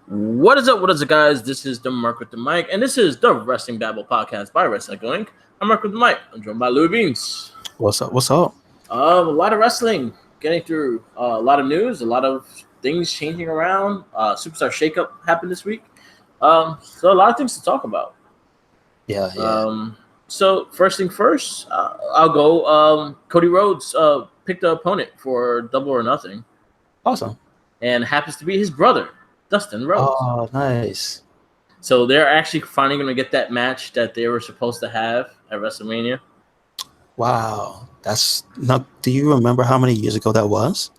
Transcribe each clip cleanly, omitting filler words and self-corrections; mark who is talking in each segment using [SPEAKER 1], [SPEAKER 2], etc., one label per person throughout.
[SPEAKER 1] What is up? What is it, guys? This is the Mark with the Mic, and this is the Wrestling Babble podcast by Wrestling Inc. I'm Mark with the Mic. I'm joined by Louis Beans.
[SPEAKER 2] What's up? What's up?
[SPEAKER 1] A lot of wrestling, getting through a lot of news, a lot of things changing around. Superstar shakeup happened this week, so a lot of things to talk about.
[SPEAKER 2] Yeah.
[SPEAKER 1] So first thing first, I'll go. Cody Rhodes picked the opponent for Double or Nothing.
[SPEAKER 2] Awesome.
[SPEAKER 1] And happens to be his brother, Dustin Rhodes.
[SPEAKER 2] Oh, nice.
[SPEAKER 1] So they're actually finally going to get that match that they were supposed to have at WrestleMania.
[SPEAKER 2] Wow. That's not. Do you remember how many years ago that was?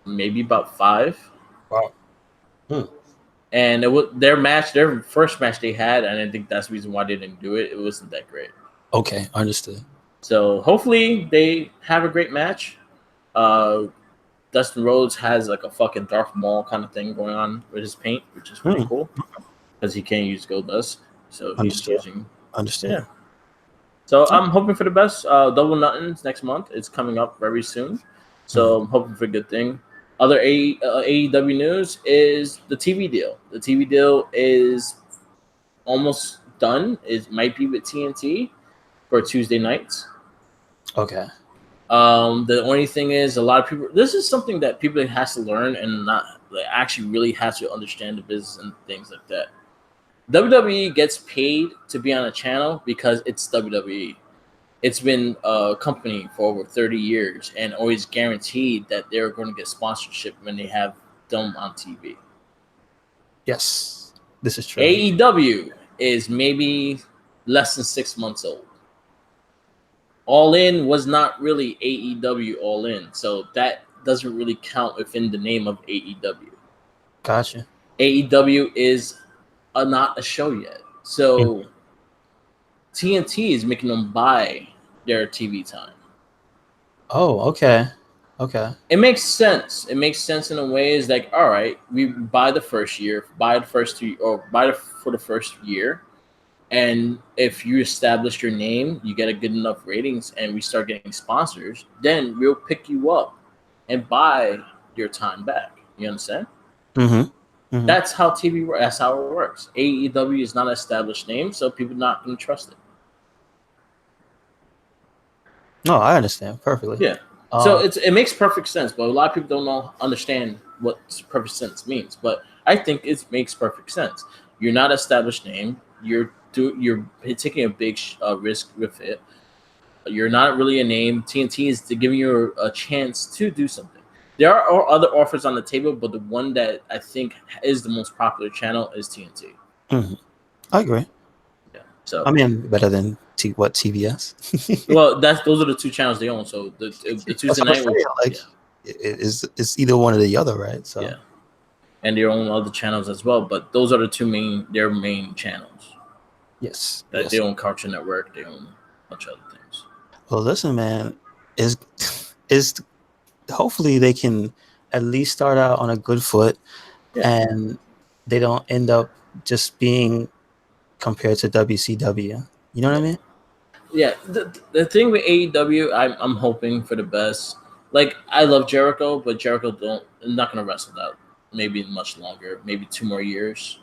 [SPEAKER 1] Maybe about 5.
[SPEAKER 2] Wow.
[SPEAKER 1] And it was their first match they had, and I think that's the reason why they didn't do it. It wasn't that great.
[SPEAKER 2] Okay, understood.
[SPEAKER 1] So hopefully they have a great match. Dustin Rhodes has like a fucking Darth Maul kind of thing going on with his paint, which is pretty cool because he can't use gold dust. So he's using.
[SPEAKER 2] Understood.
[SPEAKER 1] Yeah. So I'm hoping for the best. Double Nothings next month. It's coming up very soon. So I'm hoping for a good thing. Other AEW news is the TV deal. The TV deal is almost done. It might be with TNT for Tuesday nights.
[SPEAKER 2] Okay.
[SPEAKER 1] The only thing is, a lot of people. This is something that people has to learn and not actually really has to understand the business and things like that. WWE gets paid to be on a channel because it's WWE. It's been a company for over 30 years and always guaranteed that they're going to get sponsorship when they have them on TV.
[SPEAKER 2] Yes, this is true.
[SPEAKER 1] AEW is maybe less than 6 months old. All In was not really AEW All In, so that doesn't really count within the name of AEW.
[SPEAKER 2] Gotcha.
[SPEAKER 1] AEW is not a show yet, so TNT is making them buy their TV time.
[SPEAKER 2] Oh, okay. Okay.
[SPEAKER 1] It makes sense. It makes sense in a way. Is like, all right, we buy the first year, buy the first 2, or buy for the first year. And if you establish your name, you get a good enough ratings, and we start getting sponsors, then we'll pick you up and buy your time back. You understand?
[SPEAKER 2] Mm-hmm.
[SPEAKER 1] That's how TV works. That's how it works. AEW is not an established name, so people are not going to trust it.
[SPEAKER 2] No, I understand perfectly.
[SPEAKER 1] Yeah. So it makes perfect sense, but a lot of people don't understand what perfect sense means. But I think it makes perfect sense. You're not an established name. You're taking a big risk with it. You're not really a name. TNT is giving you a chance to do something. There are other offers on the table, but the one that I think is the most popular channel is TNT.
[SPEAKER 2] Mm-hmm. I agree.
[SPEAKER 1] Yeah. So
[SPEAKER 2] I mean, better than TBS?
[SPEAKER 1] Well, those are the 2 channels they own. So the Tuesday night,
[SPEAKER 2] it's either one or the other, right? So
[SPEAKER 1] yeah, and they own other channels as well. But those are the their main channels.
[SPEAKER 2] Yes.
[SPEAKER 1] They own Cartoon Network. They own a bunch of other things.
[SPEAKER 2] Well, listen, man, is hopefully they can at least start out on a good foot, and they don't end up just being compared to WCW. You know what I mean?
[SPEAKER 1] Yeah. The thing with AEW, I'm hoping for the best. Like, I love Jericho, but Jericho not gonna wrestle that maybe much longer, maybe 2 more years,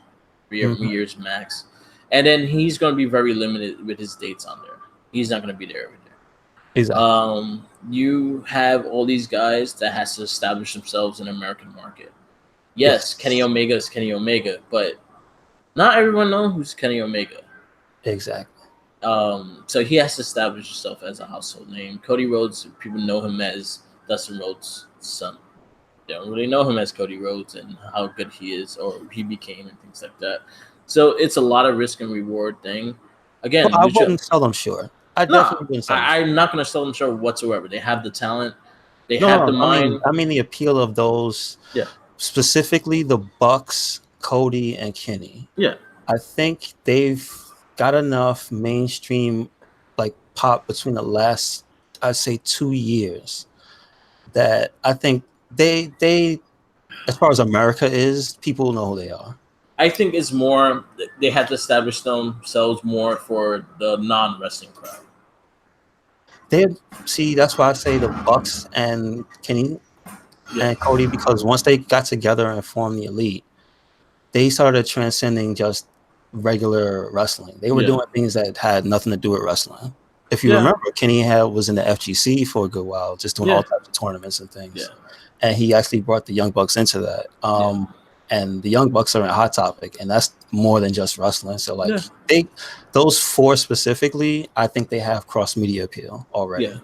[SPEAKER 1] 3 years max. And then he's going to be very limited with his dates on there. He's not going to be there every day.
[SPEAKER 2] Exactly.
[SPEAKER 1] You have all these guys that has to establish themselves in the American market. Yes, Kenny Omega is Kenny Omega, but not everyone knows who's Kenny Omega.
[SPEAKER 2] Exactly.
[SPEAKER 1] So he has to establish himself as a household name. Cody Rhodes, people know him as Dustin Rhodes' son. They don't really know him as Cody Rhodes and how good he is or he became and things like that. So it's a lot of risk and reward thing. Again,
[SPEAKER 2] I wouldn't sell them short. I definitely wouldn't sell them short.
[SPEAKER 1] I'm not going to sell them short whatsoever. They have the talent. They have the mind.
[SPEAKER 2] I mean the appeal of those.
[SPEAKER 1] Yeah.
[SPEAKER 2] Specifically the Bucks, Cody, and Kenny.
[SPEAKER 1] Yeah.
[SPEAKER 2] I think they've got enough mainstream pop between the last, I'd say, 2 years that I think they as far as America is, people know who they are.
[SPEAKER 1] I think it's more they have to establish themselves more for the non-wrestling crowd.
[SPEAKER 2] That's why I say the Bucks and Kenny and Cody, because once they got together and formed the Elite, they started transcending just regular wrestling. They were
[SPEAKER 1] Yeah.
[SPEAKER 2] doing things that had nothing to do with wrestling. If you
[SPEAKER 1] Yeah.
[SPEAKER 2] remember, Kenny was in the FGC for a good while, just doing
[SPEAKER 1] Yeah.
[SPEAKER 2] all types of tournaments and
[SPEAKER 1] Yeah.
[SPEAKER 2] things. And he actually brought the Young Bucks into that.
[SPEAKER 1] Yeah.
[SPEAKER 2] And the Young Bucks are in Hot Topic, and that's more than just wrestling. So like
[SPEAKER 1] Yeah.
[SPEAKER 2] those four specifically, I think they have cross media appeal already.
[SPEAKER 1] Yeah.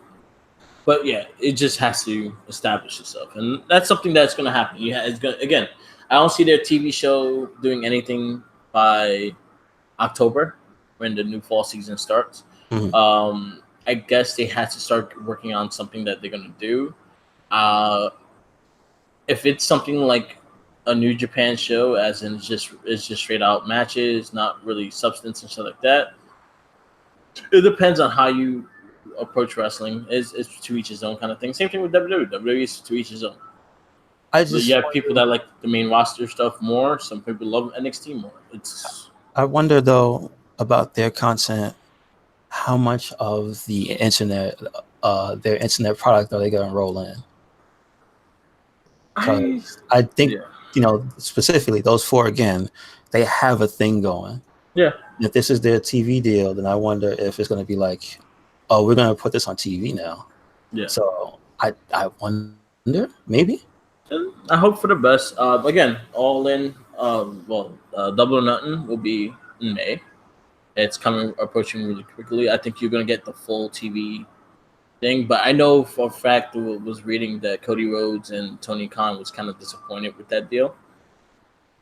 [SPEAKER 1] But yeah, it just has to establish itself, and that's something that's going to happen. It's going again. I don't see their TV show doing anything by October when the new fall season starts.
[SPEAKER 2] Mm-hmm.
[SPEAKER 1] I guess they had to start working on something that they're going to do. Uh, if it's something like a New Japan show, as in it's just straight out matches, not really substance and stuff like that. It depends on how you approach wrestling. It's to each his own kind of thing. Same thing with WWE. WWE is to each his own.
[SPEAKER 2] I
[SPEAKER 1] You
[SPEAKER 2] just
[SPEAKER 1] have people that like the main roster stuff more. Some people love NXT more.
[SPEAKER 2] I wonder though about their content. How much of the internet, their internet product, are they going to roll in? Because I think, specifically those four again, they have a thing going.
[SPEAKER 1] Yeah.
[SPEAKER 2] If this is their TV deal, then I wonder if it's going to be like, oh, we're going to put this on TV now.
[SPEAKER 1] Yeah.
[SPEAKER 2] So I wonder, maybe.
[SPEAKER 1] I hope for the best. Again, All In, Double or Nothing will be in May. It's approaching really quickly. I think you're gonna get the full TV thing, but I know for a fact I was reading that Cody Rhodes and Tony Khan was kind of disappointed with that deal.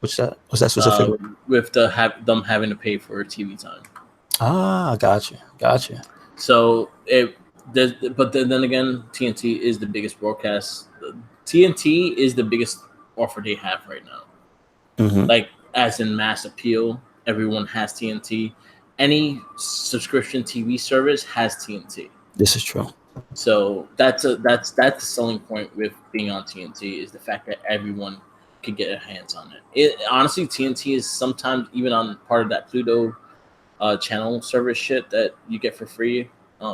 [SPEAKER 2] Was that specific?
[SPEAKER 1] With them having to pay for TV time.
[SPEAKER 2] Ah, gotcha.
[SPEAKER 1] So but then again, TNT is the biggest broadcast. TNT is the biggest offer they have right now.
[SPEAKER 2] Mm-hmm.
[SPEAKER 1] Like as in mass appeal, everyone has TNT. Any subscription TV service has TNT.
[SPEAKER 2] This is true.
[SPEAKER 1] So that's the selling point with being on TNT is the fact that everyone can get their hands on it. Honestly, TNT is sometimes even on part of that Pluto channel service shit that you get for free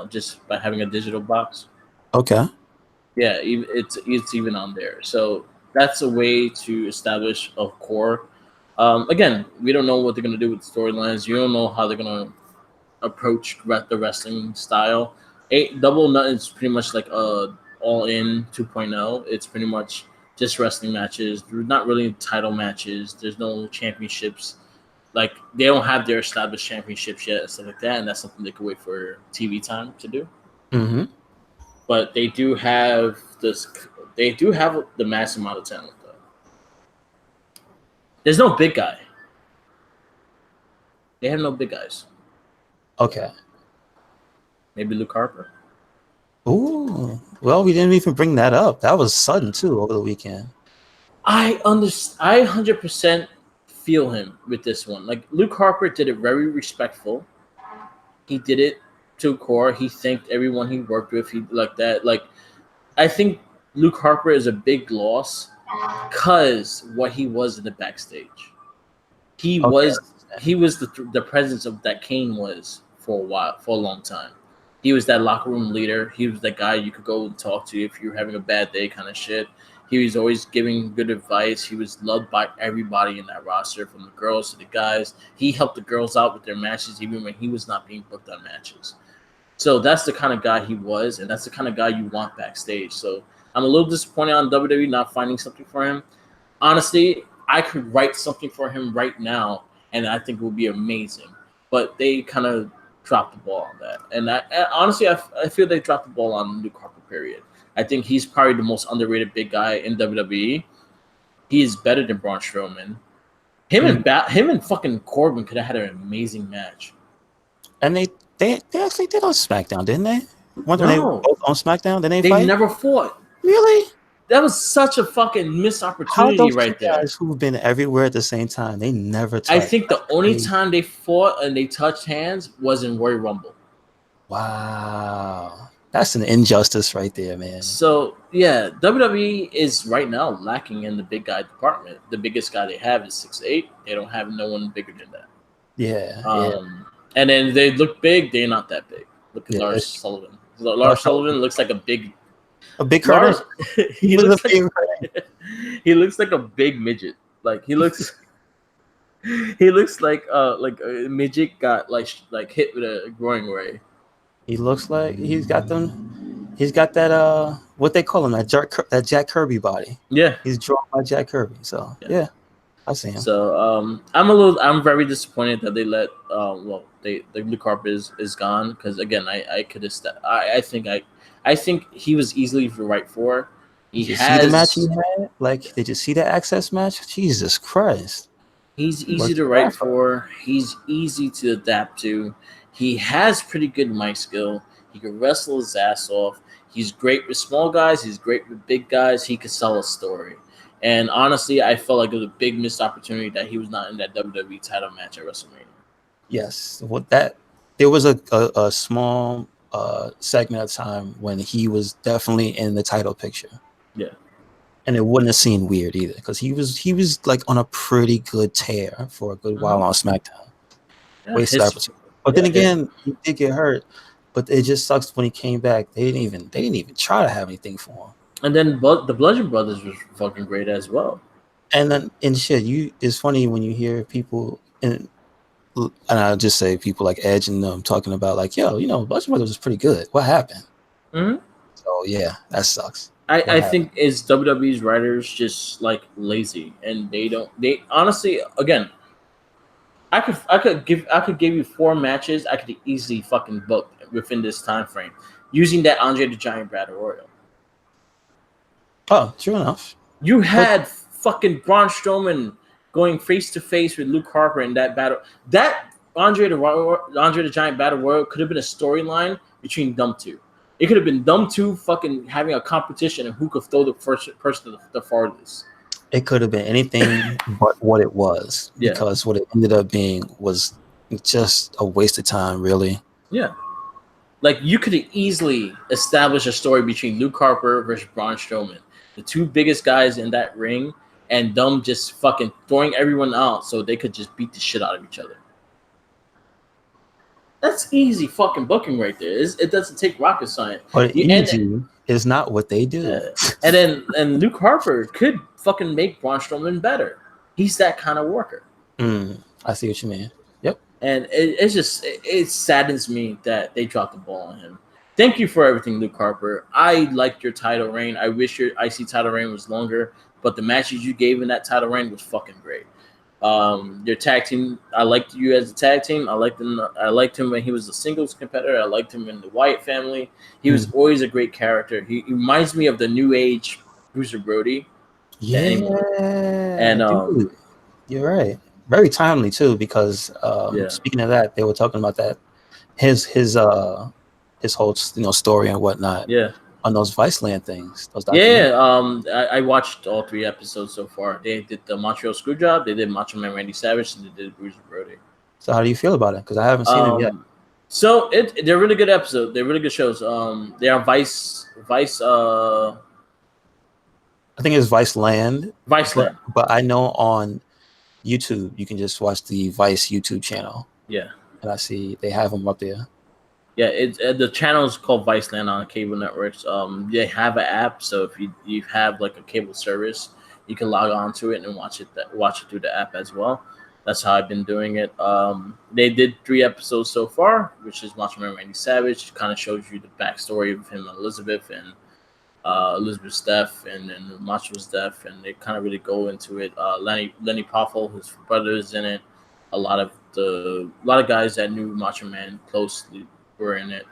[SPEAKER 1] just by having a digital box.
[SPEAKER 2] Okay.
[SPEAKER 1] Yeah, it's even on there. So that's a way to establish a core. Again, we don't know what they're gonna do with storylines. You don't know how they're gonna approach the wrestling style. Double Nut is pretty much like a All In 2.0. It's pretty much just wrestling matches. There's not really title matches. There's no championships. Like they don't have their established championships yet and stuff like that, and that's something they could wait for TV time to do.
[SPEAKER 2] Mm-hmm.
[SPEAKER 1] But they do have this. They do have the mass amount of talent, though. There's no big guy. They have no big guys.
[SPEAKER 2] Okay.
[SPEAKER 1] Maybe Luke Harper.
[SPEAKER 2] Ooh. Well, we didn't even bring that up. That was sudden too over the weekend.
[SPEAKER 1] I 100% feel him with this one. Like Luke Harper did it very respectful. He did it to core. He thanked everyone he worked with. He like that. Like I think Luke Harper is a big loss because what he was in the backstage. He was the presence of that Kane was for a long time. He was that locker room leader. He was that guy you could go and talk to if you're having a bad day kind of shit. He was always giving good advice. He was loved by everybody in that roster, from the girls to the guys. He helped the girls out with their matches even when he was not being booked on matches. So that's the kind of guy he was, and that's the kind of guy you want backstage. So I'm a little disappointed on WWE not finding something for him. Honestly, I could write something for him right now, and I think it would be amazing. But they kind of dropped the ball on that. And honestly, I feel they dropped the ball on Luke Harper, period. I think he's probably the most underrated big guy in WWE. He is better than Braun Strowman. Him and fucking Corbin could have had an amazing match.
[SPEAKER 2] And they actually did on SmackDown, didn't they? They were both on SmackDown? Didn't they fight?
[SPEAKER 1] They never fought.
[SPEAKER 2] Really?
[SPEAKER 1] That was such a fucking missed opportunity right there.
[SPEAKER 2] Guys who've been everywhere at the same time, they never touched.
[SPEAKER 1] I think the only time they fought and they touched hands was in Royal Rumble.
[SPEAKER 2] Wow. That's an injustice right there, man.
[SPEAKER 1] So, yeah, WWE is right now lacking in the big guy department. The biggest guy they have is 6'8". They don't have no one bigger than that.
[SPEAKER 2] Yeah.
[SPEAKER 1] And then they look big. They're not that big. Look at Lars Sullivan. Lars Sullivan looks like a big
[SPEAKER 2] Curtis.
[SPEAKER 1] he looks like a big midget. Like he looks He looks like a midget got like hit with a growing ray.
[SPEAKER 2] He looks like he's got them. He's got that what they call him, that Jack Kirby body.
[SPEAKER 1] Yeah,
[SPEAKER 2] He's drawn by Jack Kirby. So
[SPEAKER 1] yeah.
[SPEAKER 2] yeah, I see him.
[SPEAKER 1] So I'm very disappointed that they let the Luke Harper is gone because again I could have I think he was easily the right for. He
[SPEAKER 2] Did you see the match he
[SPEAKER 1] has
[SPEAKER 2] had? Like, did you see the access match? Jesus Christ.
[SPEAKER 1] He's
[SPEAKER 2] He
[SPEAKER 1] easy
[SPEAKER 2] worked
[SPEAKER 1] to
[SPEAKER 2] his
[SPEAKER 1] write
[SPEAKER 2] ass off.
[SPEAKER 1] for. He's easy to adapt to. He has pretty good mic skill. He can wrestle his ass off. He's great with small guys. He's great with big guys. He could sell a story. And honestly, I felt like it was a big missed opportunity that he was not in that WWE title match at WrestleMania.
[SPEAKER 2] Yes. What that there was a small segment of time when he was definitely in the title picture.
[SPEAKER 1] Yeah.
[SPEAKER 2] And it wouldn't have seemed weird either because he was like on a pretty good tear for a good while
[SPEAKER 1] Mm-hmm.
[SPEAKER 2] on SmackDown.
[SPEAKER 1] Yeah.
[SPEAKER 2] Wasted opportunity. But then
[SPEAKER 1] Yeah.
[SPEAKER 2] again, he did get hurt. But it just sucks when he came back. They didn't even try to have anything for him.
[SPEAKER 1] And then the Bludgeon Brothers was fucking great as well.
[SPEAKER 2] And then and shit, it's funny when you hear people and I'll just say people like Edge and them talking about like, yo, Bludgeon Brothers was pretty good. What happened?
[SPEAKER 1] Mm-hmm.
[SPEAKER 2] So yeah, that sucks.
[SPEAKER 1] I think is WWE's writers just like lazy and they honestly again I could give you 4 matches I could easily fucking book within this time frame using that Andre the Giant Battle Royal.
[SPEAKER 2] Oh, true enough.
[SPEAKER 1] You had fucking Braun Strowman going face to face with Luke Harper in that battle. That Andre the Giant Battle Royal could have been a storyline between them two. It could have been them two fucking having a competition and who could throw the first person the farthest.
[SPEAKER 2] It could have been anything but what it was because what it ended up being was just a waste of time, really.
[SPEAKER 1] Yeah. Like, you could have easily established a story between Luke Harper versus Braun Strowman, the two biggest guys in that ring, and them just fucking throwing everyone out so they could just beat the shit out of each other. That's easy fucking booking right there. It doesn't take rocket science.
[SPEAKER 2] But easy is not what they do.
[SPEAKER 1] And Luke Harper could fucking make Braun Strowman better. He's that kind of worker.
[SPEAKER 2] I see what you mean. Yep.
[SPEAKER 1] And it saddens me that they dropped the ball on him. Thank you for everything, Luke Harper. I liked your title reign. I wish your IC title reign was longer, but the matches you gave in that title reign was fucking great. Your tag team, I liked you as a tag team. I liked him when he was a singles competitor. I liked him in the Wyatt family. He was always a great character. He reminds me of the new age Bruiser Brody.
[SPEAKER 2] Yeah, and you're right. Very timely too, because speaking of that, they were talking about that his whole story and whatnot.
[SPEAKER 1] Yeah.
[SPEAKER 2] On those Viceland things.
[SPEAKER 1] I watched all 3 episodes so far. They did the Montreal Screwjob, they did Macho Man Randy Savage, and they did Bruiser Brody.
[SPEAKER 2] So how do you feel about it? Because I haven't seen it yet.
[SPEAKER 1] So they're really good episodes. They're really good shows. They are Vice. I
[SPEAKER 2] think it's Viceland.
[SPEAKER 1] Viceland.
[SPEAKER 2] But I know on YouTube you can just watch the Vice YouTube channel.
[SPEAKER 1] Yeah.
[SPEAKER 2] And I see they have them up there.
[SPEAKER 1] Yeah, the channel is called Viceland on cable networks. They have an app, so if you have like a cable service, you can log on to it and watch it through the app as well. That's how I've been doing it. They did 3 episodes so far, which is Macho Man Randy Savage. It kind of shows you the backstory of him and Elizabeth and Elizabeth's death and then Macho's death, and they kind of really go into it. Lenny Poffel, his brother, is in it. A lot of guys that knew Macho Man closely were in it.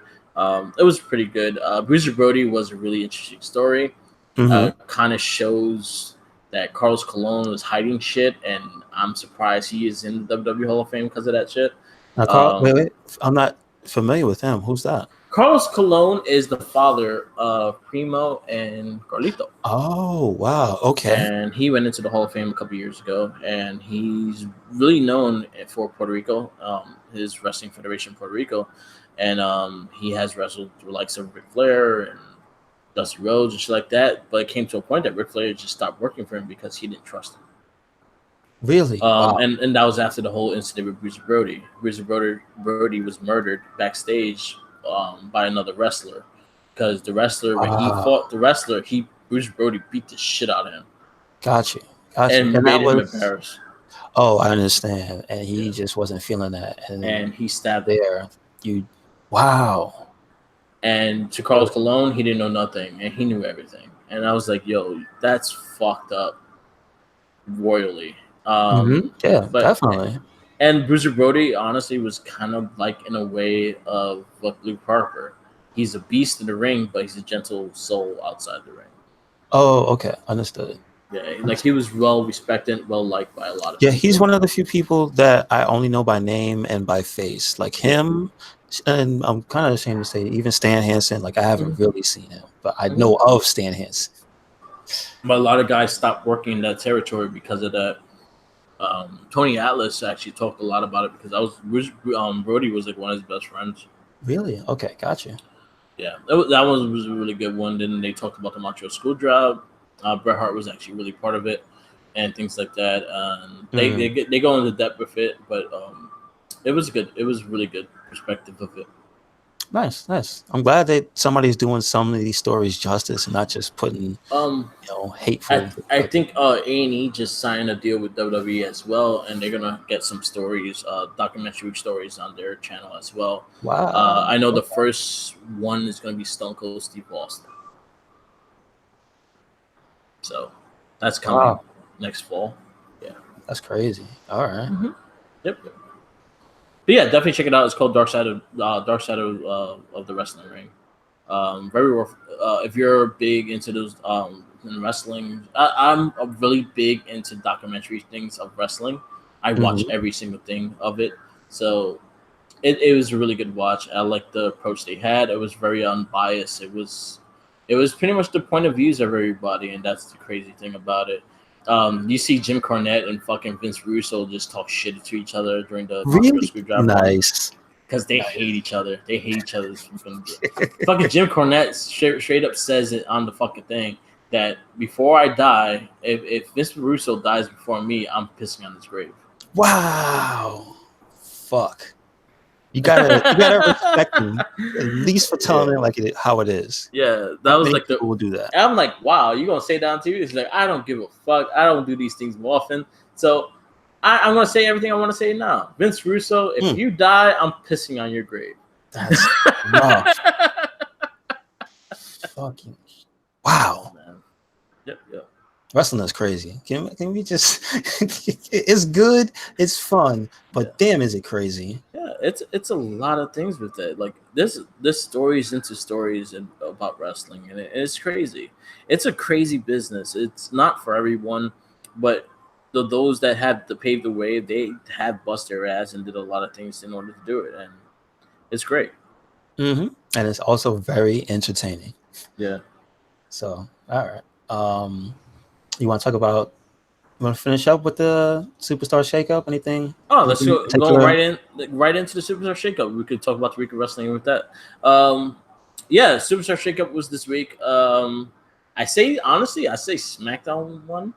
[SPEAKER 1] It was pretty good. Bruiser Brody was a really interesting story. Kind of shows that Carlos Colon was hiding shit, and I'm surprised he is in the WWE Hall of Fame because of that shit.
[SPEAKER 2] Now, wait, I'm not familiar with him. Who's that?
[SPEAKER 1] Carlos Colon is the father of Primo and Carlito.
[SPEAKER 2] Oh, wow. Okay.
[SPEAKER 1] And he went into the Hall of Fame a couple years ago, and he's really known for Puerto Rico, his Wrestling Federation Puerto Rico. And he has wrestled through likes of Ric Flair and Dusty Rhodes and shit like that. But it came to a point that Ric Flair just stopped working for him because he didn't trust him.
[SPEAKER 2] Really? Wow.
[SPEAKER 1] And that was after the whole incident with Bruiser Brody. Bruiser Brody was murdered backstage by another wrestler because the wrestler, when he fought the wrestler, Bruiser Brody beat the shit out of him.
[SPEAKER 2] Gotcha.
[SPEAKER 1] And made him embarrassed.
[SPEAKER 2] Oh, I understand. And he
[SPEAKER 1] Yeah.
[SPEAKER 2] just wasn't feeling that. And
[SPEAKER 1] And he stabbed him.
[SPEAKER 2] there, you, wow.
[SPEAKER 1] And to Carlos Colon, he didn't know nothing, and he knew everything. And I was like, "Yo, that's fucked up, royally."
[SPEAKER 2] Yeah,
[SPEAKER 1] But
[SPEAKER 2] definitely.
[SPEAKER 1] and Bruiser Brody honestly was kind of like in a way of what Luke Harper. He's a beast in the ring, but he's a gentle soul outside the ring.
[SPEAKER 2] Oh, okay, understood.
[SPEAKER 1] Yeah, like he was well respected, well liked by a lot of
[SPEAKER 2] Yeah, he's
[SPEAKER 1] people.
[SPEAKER 2] one of the few people that I only know by name and by face. Like
[SPEAKER 1] Yeah.
[SPEAKER 2] him, and I'm kind of ashamed to say, even Stan Hansen. Like I haven't
[SPEAKER 1] Mm-hmm.
[SPEAKER 2] really seen him, but I
[SPEAKER 1] Mm-hmm.
[SPEAKER 2] know of Stan Hansen.
[SPEAKER 1] But a lot of guys stopped working in that territory because of that. Tony Atlas actually talked a lot about it because Brody was like one of his best friends.
[SPEAKER 2] Really? Okay, gotcha.
[SPEAKER 1] Yeah, that one was a really good one. Then they talked about the Montreal School job. Bret Hart was actually really part of it, and things like that. They go into depth with it, but it was good. It was really good perspective of it.
[SPEAKER 2] Nice, nice. I'm glad that somebody's doing some of these stories justice and not just putting,
[SPEAKER 1] Um,
[SPEAKER 2] hateful.
[SPEAKER 1] I think A&E just signed a deal with WWE as well, and they're gonna get some stories, documentary stories on their channel as well.
[SPEAKER 2] Wow.
[SPEAKER 1] I know the first one is gonna be Stone Cold Steve Austin, so that's coming
[SPEAKER 2] Wow.
[SPEAKER 1] next fall. Yeah.
[SPEAKER 2] That's crazy. All right.
[SPEAKER 1] Mm-hmm. Yep. But yeah, definitely check it out. It's called Dark Side of the Wrestling Ring. Very rough. If you're big into those in wrestling, I'm really big into documentary things of wrestling. I watch
[SPEAKER 2] Mhm.
[SPEAKER 1] every single thing of it, so it was a really good watch. I like the approach they had. It was very unbiased. It was pretty much the point of views of everybody, and that's the crazy thing about it. You see Jim Cornette and fucking Vince Russo just talk shit to each other during the Montreal
[SPEAKER 2] Really
[SPEAKER 1] Screwdriver one
[SPEAKER 2] nice.
[SPEAKER 1] because they hate
[SPEAKER 2] Nice.
[SPEAKER 1] each other. They hate each other's fucking Jim Cornette straight up says it on the fucking thing that before I die, if Vince Russo dies before me, I'm pissing on his grave.
[SPEAKER 2] Wow. Fuck. You gotta respect him at least for telling
[SPEAKER 1] Yeah.
[SPEAKER 2] it like how it is.
[SPEAKER 1] Yeah, that
[SPEAKER 2] Not
[SPEAKER 1] was
[SPEAKER 2] many
[SPEAKER 1] like the.
[SPEAKER 2] people will do that.
[SPEAKER 1] I'm like, wow, you gonna say that on TV? It's like I don't give a fuck. I don't do these things more often, so I'm gonna say everything I want to say now. Vince Russo, if
[SPEAKER 2] Mm,
[SPEAKER 1] you die, I'm pissing on your grave.
[SPEAKER 2] that's rough. Fucking
[SPEAKER 1] Yeah,
[SPEAKER 2] wow.
[SPEAKER 1] man. Yep, yep.
[SPEAKER 2] Wrestling is crazy. Can we just? It's good. It's fun,
[SPEAKER 1] Yeah.
[SPEAKER 2] but damn, is it crazy?
[SPEAKER 1] Yeah, it's a lot of things with it. Like this stories into stories about wrestling, and it's crazy. It's a crazy business. It's not for everyone, but those that have to pave the way, they have bust their ass and did a lot of things in order to do it, and it's great.
[SPEAKER 2] And it's also very entertaining.
[SPEAKER 1] Yeah.
[SPEAKER 2] So, all right. You want to talk about? You want to finish up with the superstar shakeup? Anything?
[SPEAKER 1] Oh, let's
[SPEAKER 2] Anything in
[SPEAKER 1] go
[SPEAKER 2] particular?
[SPEAKER 1] right into the Superstar Shakeup. We could talk about the week of wrestling with that. Um, yeah, Superstar Shakeup was this week. I say honestly, I say SmackDown won.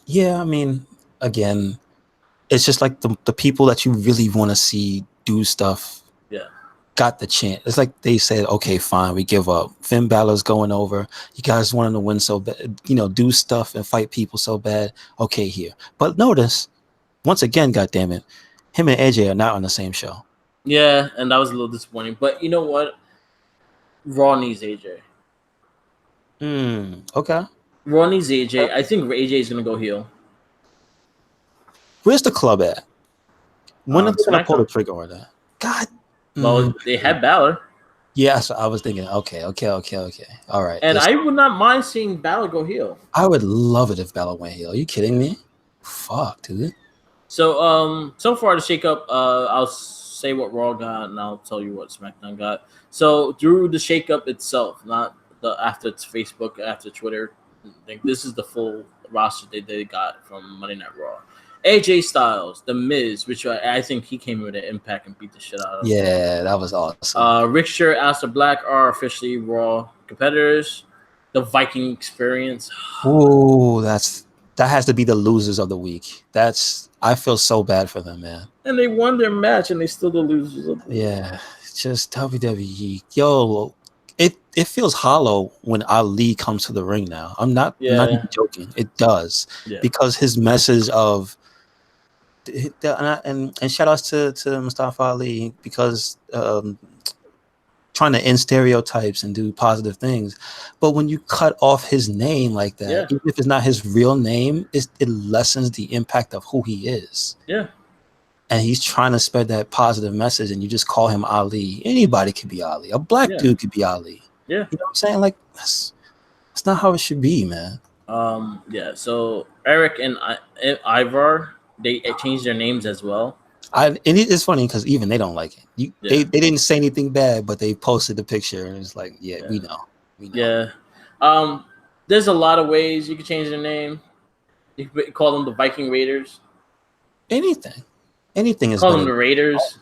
[SPEAKER 2] Yeah, I mean, again, it's just like the people that you really want to see do stuff
[SPEAKER 1] Yeah.
[SPEAKER 2] got the chance. It's like they said, okay, fine, we give up. Finn Balor's going over. You guys want him to win so bad, do stuff and fight people so bad. Okay, here. But notice, once again, goddamn it, him and AJ are not on the same show.
[SPEAKER 1] Yeah, and that was a little disappointing. But you know what? Raw needs AJ.
[SPEAKER 2] Okay.
[SPEAKER 1] Raw needs AJ. I think AJ is gonna go heel.
[SPEAKER 2] Where's the club at? When are they gonna pull the
[SPEAKER 1] SmackDown.
[SPEAKER 2] trigger on that? God.
[SPEAKER 1] Well, they had Balor,
[SPEAKER 2] Yeah, so I was thinking, okay. All right.
[SPEAKER 1] and I would not mind seeing Balor go heel.
[SPEAKER 2] I would love it if Balor went heel. Are you kidding me? Fuck, dude.
[SPEAKER 1] So far the shakeup, I'll say what Raw got, and I'll tell you what SmackDown got. So through the shakeup itself, not the after it's Facebook, after Twitter, like this is the full roster they got from Monday Night Raw. AJ Styles, The Miz, which I think he came with an impact and beat the shit out of.
[SPEAKER 2] Yeah, that was awesome.
[SPEAKER 1] Rick Sure, Aleister Black are officially Raw competitors. The Viking Experience.
[SPEAKER 2] Ooh, that has to be the losers of the week. I feel so bad for them, man.
[SPEAKER 1] And they won their match, and they still the losers.
[SPEAKER 2] Yeah, it's just WWE. Yo, it feels hollow when Ali comes to the ring now. I'm not even
[SPEAKER 1] Yeah,
[SPEAKER 2] joking. It does
[SPEAKER 1] yeah.
[SPEAKER 2] because his message of and shout outs to Mustafa Ali because trying to end stereotypes and do positive things. But when you cut off his name like that,
[SPEAKER 1] Yeah.
[SPEAKER 2] even if it's not his real name, it lessens the impact of who he is.
[SPEAKER 1] Yeah.
[SPEAKER 2] And he's trying to spread that positive message, and you just call him Ali. Anybody could be Ali. A black dude could be Ali.
[SPEAKER 1] Yeah.
[SPEAKER 2] You know what I'm saying? Like that's not how it should be, man.
[SPEAKER 1] Yeah. So Eric and Ivar, they changed their names as well.
[SPEAKER 2] And it's funny because even they don't like it. They didn't say anything bad, but they posted the picture and it's like, we know.
[SPEAKER 1] Yeah. There's a lot of ways you could change their name. You could call them the Viking Raiders.
[SPEAKER 2] Anything is
[SPEAKER 1] call
[SPEAKER 2] better.
[SPEAKER 1] them the Raiders.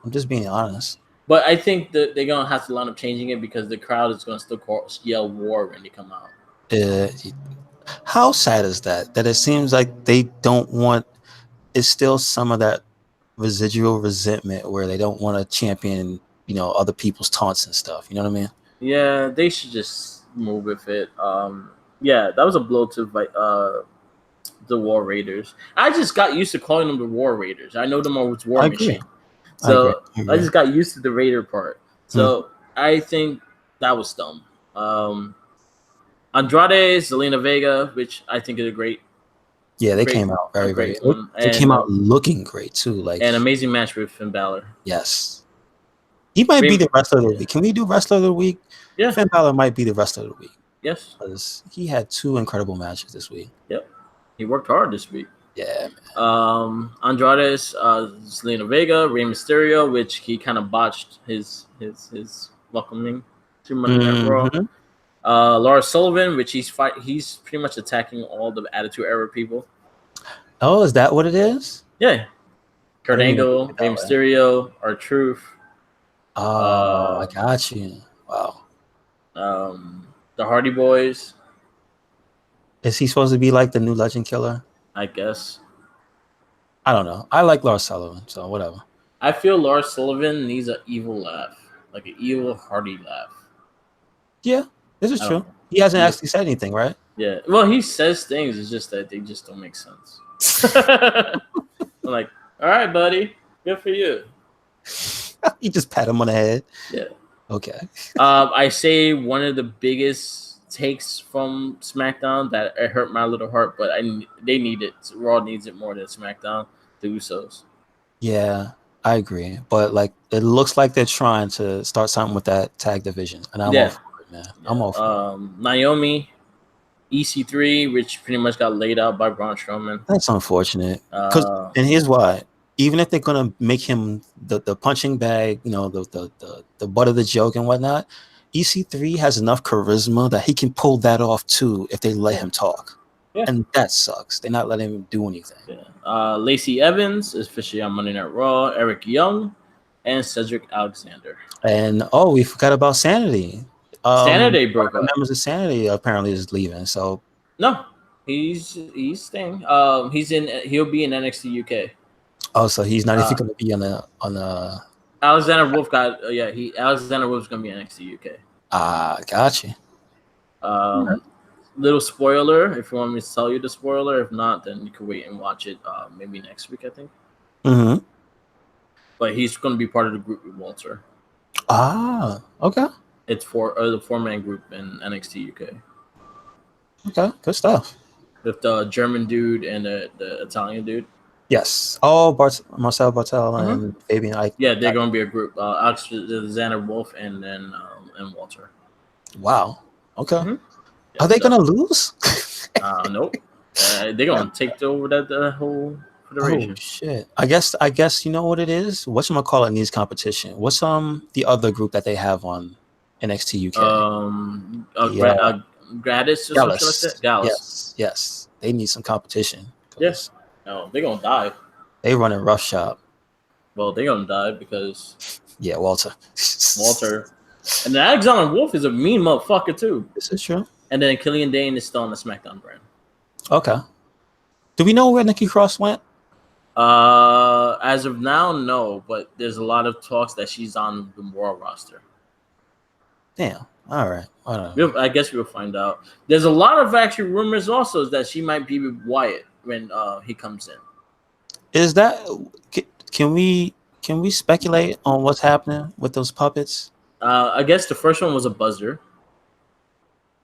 [SPEAKER 2] I'm just being honest.
[SPEAKER 1] But I think that they're gonna have to line up changing it because the crowd is gonna still yell war when they come out.
[SPEAKER 2] How sad is that? That it seems like they don't want. It's still some of that residual resentment where they don't want to champion, other people's taunts and stuff. You know what I mean?
[SPEAKER 1] Yeah, they should just move with it. Yeah, that was a blow to the War Raiders. I just got used to calling them the War Raiders. I know them as War Machine. So I just got used to the Raider part. So I think that was dumb. Andrade, Zelina Vega, which I think is a great.
[SPEAKER 2] Yeah, they came out very great. They came out looking great too. Like
[SPEAKER 1] an amazing match with Finn Balor.
[SPEAKER 2] Yes. He might be the wrestler of the week. Can we do wrestler of the week?
[SPEAKER 1] Yeah.
[SPEAKER 2] Finn Balor might be the wrestler of the week.
[SPEAKER 1] Yes.
[SPEAKER 2] Because he had 2 incredible matches this week.
[SPEAKER 1] Yep. He worked hard this week.
[SPEAKER 2] Yeah, man.
[SPEAKER 1] Andrade, Zelina Vega, Rey Mysterio, which he kind of botched his welcoming to Monday Night Raw. Lars Sullivan, which he's pretty much attacking all the Attitude Era people.
[SPEAKER 2] Oh, is that what it is?
[SPEAKER 1] Yeah. Kurt Angle, Rey Mysterio, R-Truth.
[SPEAKER 2] Oh, I got you. Wow.
[SPEAKER 1] The Hardy Boys.
[SPEAKER 2] Is he supposed to be like the new Legend Killer?
[SPEAKER 1] I guess.
[SPEAKER 2] I don't know. I like Lars Sullivan, so whatever.
[SPEAKER 1] I feel Lars Sullivan needs an evil laugh, like an evil Hardy laugh.
[SPEAKER 2] Yeah, this is true. He hasn't actually said anything, right?
[SPEAKER 1] Yeah. Well, he says things. It's just that they just don't make sense. I'm like, all right, buddy, good for you.
[SPEAKER 2] You just pat him on the head.
[SPEAKER 1] Yeah.
[SPEAKER 2] Okay.
[SPEAKER 1] I say one of the biggest takes from SmackDown that it hurt my little heart, but they need it. Raw needs it more than SmackDown. The Usos.
[SPEAKER 2] Yeah, I agree. But like, it looks like they're trying to start something with that tag division, and I'm all for it, man. Yeah. I'm all for it.
[SPEAKER 1] Naomi, EC3, which pretty much got laid out by Braun Strowman.
[SPEAKER 2] That's unfortunate. And here's why. Even if they're gonna make him the punching bag, the butt of the joke and whatnot, EC3 has enough charisma that he can pull that off too if they let him talk. Yeah. And that sucks. They're not letting him do anything.
[SPEAKER 1] Yeah. Lacey Evans is officially on Monday Night Raw. Eric Young and Cedric Alexander.
[SPEAKER 2] And we forgot about Sanity.
[SPEAKER 1] Sanity broke up.
[SPEAKER 2] Members of Sanity apparently is leaving. So
[SPEAKER 1] no, he's staying. He'll be in NXT UK.
[SPEAKER 2] Oh, so he's not even going to be on the.
[SPEAKER 1] Alexander Wolf got Alexander Wolf's going to be NXT UK.
[SPEAKER 2] Gotcha.
[SPEAKER 1] Little spoiler, if you want me to tell you the spoiler. If not, then you can wait and watch it. Maybe next week, I think.
[SPEAKER 2] Mm-hmm.
[SPEAKER 1] But he's going to be part of the group with Walter.
[SPEAKER 2] Okay.
[SPEAKER 1] It's for the 4-man group in NXT UK.
[SPEAKER 2] Okay, good stuff.
[SPEAKER 1] With the German dude and the Italian dude.
[SPEAKER 2] Yes. Marcel Bartel and Fabian Ike.
[SPEAKER 1] Yeah, they're going to be a group. Alexander Wolf and then and Walter.
[SPEAKER 2] Wow. Okay.
[SPEAKER 1] Mm-hmm. Yeah,
[SPEAKER 2] are they going to lose?
[SPEAKER 1] Nope. They're going to take over the whole federation.
[SPEAKER 2] Oh shit! I guess you know what it is. Whatchamacallit needs competition. What's the other group that they have on NXT UK?
[SPEAKER 1] Gratis or something like that. Gallus.
[SPEAKER 2] Yes. They need some competition.
[SPEAKER 1] Yes. No, they're gonna die.
[SPEAKER 2] They running roughshod.
[SPEAKER 1] Well, they're gonna die because
[SPEAKER 2] Walter.
[SPEAKER 1] And then Alexander Wolf is a mean motherfucker too.
[SPEAKER 2] This is true.
[SPEAKER 1] And then Killian Dane is still on the SmackDown brand.
[SPEAKER 2] Okay. Do we know where Nikki Cross went?
[SPEAKER 1] As of now, no. But there's a lot of talks that she's on the Raw roster.
[SPEAKER 2] Damn. All right. I don't know.
[SPEAKER 1] I guess we'll find out. There's a lot of actually rumors also that she might be with Wyatt when he comes in.
[SPEAKER 2] Is that can we speculate on what's happening with those puppets?
[SPEAKER 1] I guess the first one was a buzzer.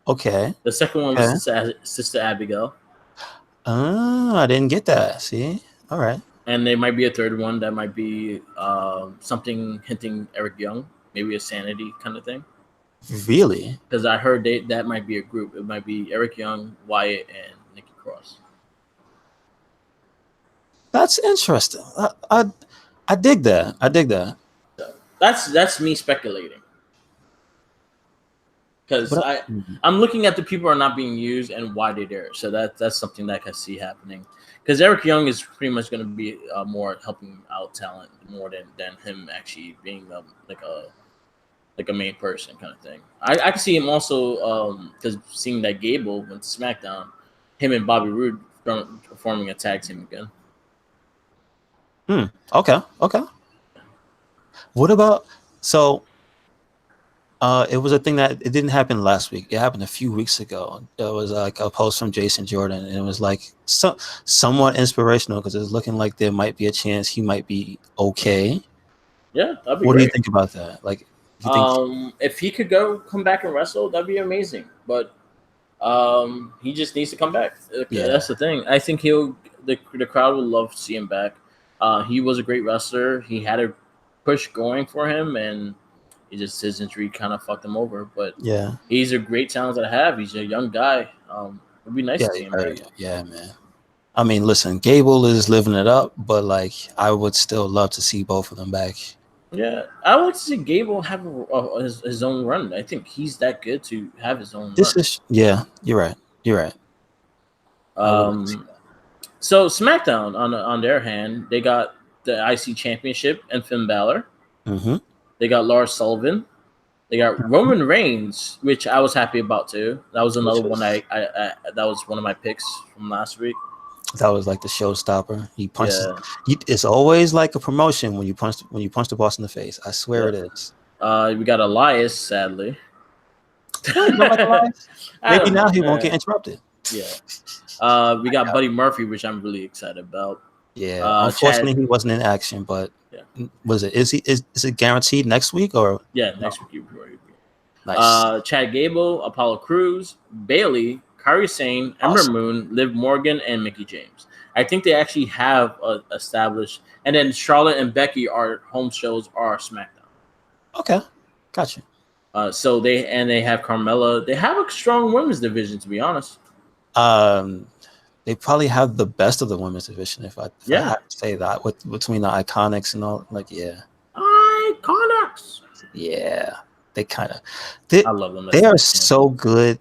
[SPEAKER 2] Okay.
[SPEAKER 1] The second one was
[SPEAKER 2] Okay.
[SPEAKER 1] Sister Abigail.
[SPEAKER 2] Oh, I didn't get that. See? All right.
[SPEAKER 1] And there might be a third one that might be something hinting Eric Young, maybe a sanity kind of thing.
[SPEAKER 2] Really?
[SPEAKER 1] Because I heard that might be a group. It might be Eric Young, Wyatt, and Nikki Cross.
[SPEAKER 2] That's interesting. I dig that. I dig that.
[SPEAKER 1] So that's me speculating. Because
[SPEAKER 2] But
[SPEAKER 1] I'm looking at the people who are not being used and why they're there. So that's something that I can see happening. Because Eric Young is pretty much going to be more helping out talent more than him actually being like a main person kind of thing. I can see him also because seeing that Gable went to SmackDown, him and Bobby Roode forming a tag team again.
[SPEAKER 2] okay. Okay. What about so? It was a thing that it didn't happen last week. It happened a few weeks ago. It was like a post from Jason Jordan, and it was like somewhat inspirational because it's looking like there might be a chance he might be okay.
[SPEAKER 1] Yeah, that'd be
[SPEAKER 2] What do you
[SPEAKER 1] great.
[SPEAKER 2] think about that? Like, you think?
[SPEAKER 1] If he could come back and wrestle, that'd be amazing. But he just needs to come back.
[SPEAKER 2] Yeah,
[SPEAKER 1] That's the thing. I think the crowd would love to see him back. He was a great wrestler. He had a push going for him, and his injury kind of fucked him over. But
[SPEAKER 2] yeah,
[SPEAKER 1] he's a great talent to have. He's a young guy. It'd be nice
[SPEAKER 2] yeah,
[SPEAKER 1] to see him back.
[SPEAKER 2] yeah, man. I mean, listen, Gable is living it up, but like, I would still love to see both of them back.
[SPEAKER 1] Yeah, I would like to see Gable have his own run. I think he's that good to have his own run.
[SPEAKER 2] Yeah, you're right. You're right. I would like to see
[SPEAKER 1] Um, so SmackDown on their hand, they got the IC Championship and Finn Balor.
[SPEAKER 2] that. Mm-hmm.
[SPEAKER 1] They got Lars Sullivan. They got Roman Reigns, which I was happy about too. That was another one. That was one of my picks from last week.
[SPEAKER 2] That was like the showstopper. He punches.
[SPEAKER 1] Yeah,
[SPEAKER 2] It's always like a promotion when you punch the boss in the face. I swear
[SPEAKER 1] yeah.
[SPEAKER 2] it is.
[SPEAKER 1] We got Elias, sadly.
[SPEAKER 2] Really? You don't like Elias?
[SPEAKER 1] I
[SPEAKER 2] Maybe
[SPEAKER 1] don't
[SPEAKER 2] now
[SPEAKER 1] know.
[SPEAKER 2] he won't get interrupted.
[SPEAKER 1] Yeah. We got Buddy Murphy, which I'm really excited about.
[SPEAKER 2] Yeah.
[SPEAKER 1] Chad.
[SPEAKER 2] Unfortunately, he wasn't in action. But
[SPEAKER 1] Yeah.
[SPEAKER 2] was it? Is it guaranteed next week or?
[SPEAKER 1] Yeah, next week you will.
[SPEAKER 2] Nice.
[SPEAKER 1] Chad Gable, Apollo Crews, Bailey, Kairi Sane, Ember
[SPEAKER 2] Awesome.
[SPEAKER 1] Moon, Liv Morgan, and Mickey James. I think they actually have established, and then Charlotte and Becky are home shows are SmackDown.
[SPEAKER 2] Okay. Gotcha.
[SPEAKER 1] So they have Carmella. They have a strong women's division, to be honest.
[SPEAKER 2] They probably have the best of the women's division. If I have to say that, between the Iconics and all, like, yeah,
[SPEAKER 1] Iconics.
[SPEAKER 2] Yeah, they kind of.
[SPEAKER 1] I love them.
[SPEAKER 2] They are so good,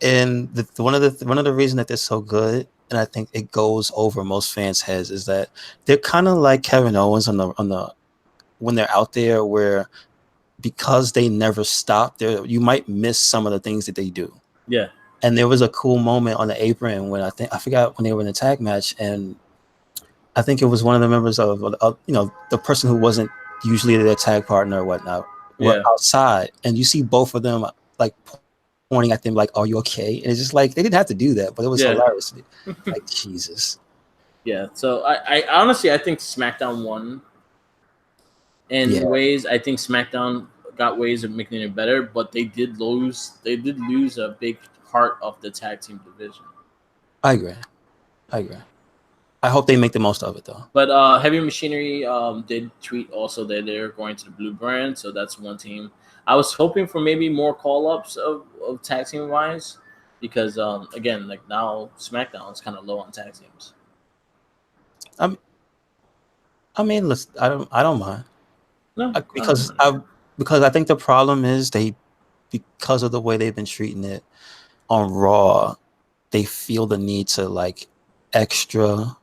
[SPEAKER 2] and one of the reasons that they're so good, and I think it goes over most fans' heads, is that they're kind of like Kevin Owens on the when they're out there, where because they never stop, there you might miss some of the things that they do.
[SPEAKER 1] Yeah.
[SPEAKER 2] And there was a cool moment on the apron when I forgot when they were in a tag match, and I think it was one of the members of the person who wasn't usually their tag partner or whatnot were outside, and you see both of them like pointing at them like, "Are you okay?" And it's just like they didn't have to do that, but it was hilarious. Like, Jesus.
[SPEAKER 1] Yeah. So I honestly I think SmackDown won. In ways, I think SmackDown got ways of making it better, but they did lose. They did lose a big part of the tag team division.
[SPEAKER 2] I agree. I hope they make the most of it though.
[SPEAKER 1] But Heavy Machinery did tweet also that they're going to the Blue Brand, so that's one team. I was hoping for maybe more call ups of tag team wise, because again, like now SmackDown is kind of low on tag teams.
[SPEAKER 2] I mean, I don't mind.
[SPEAKER 1] No,
[SPEAKER 2] because I think the problem is because of the way they've been treating it on Raw, they feel the need to like extra,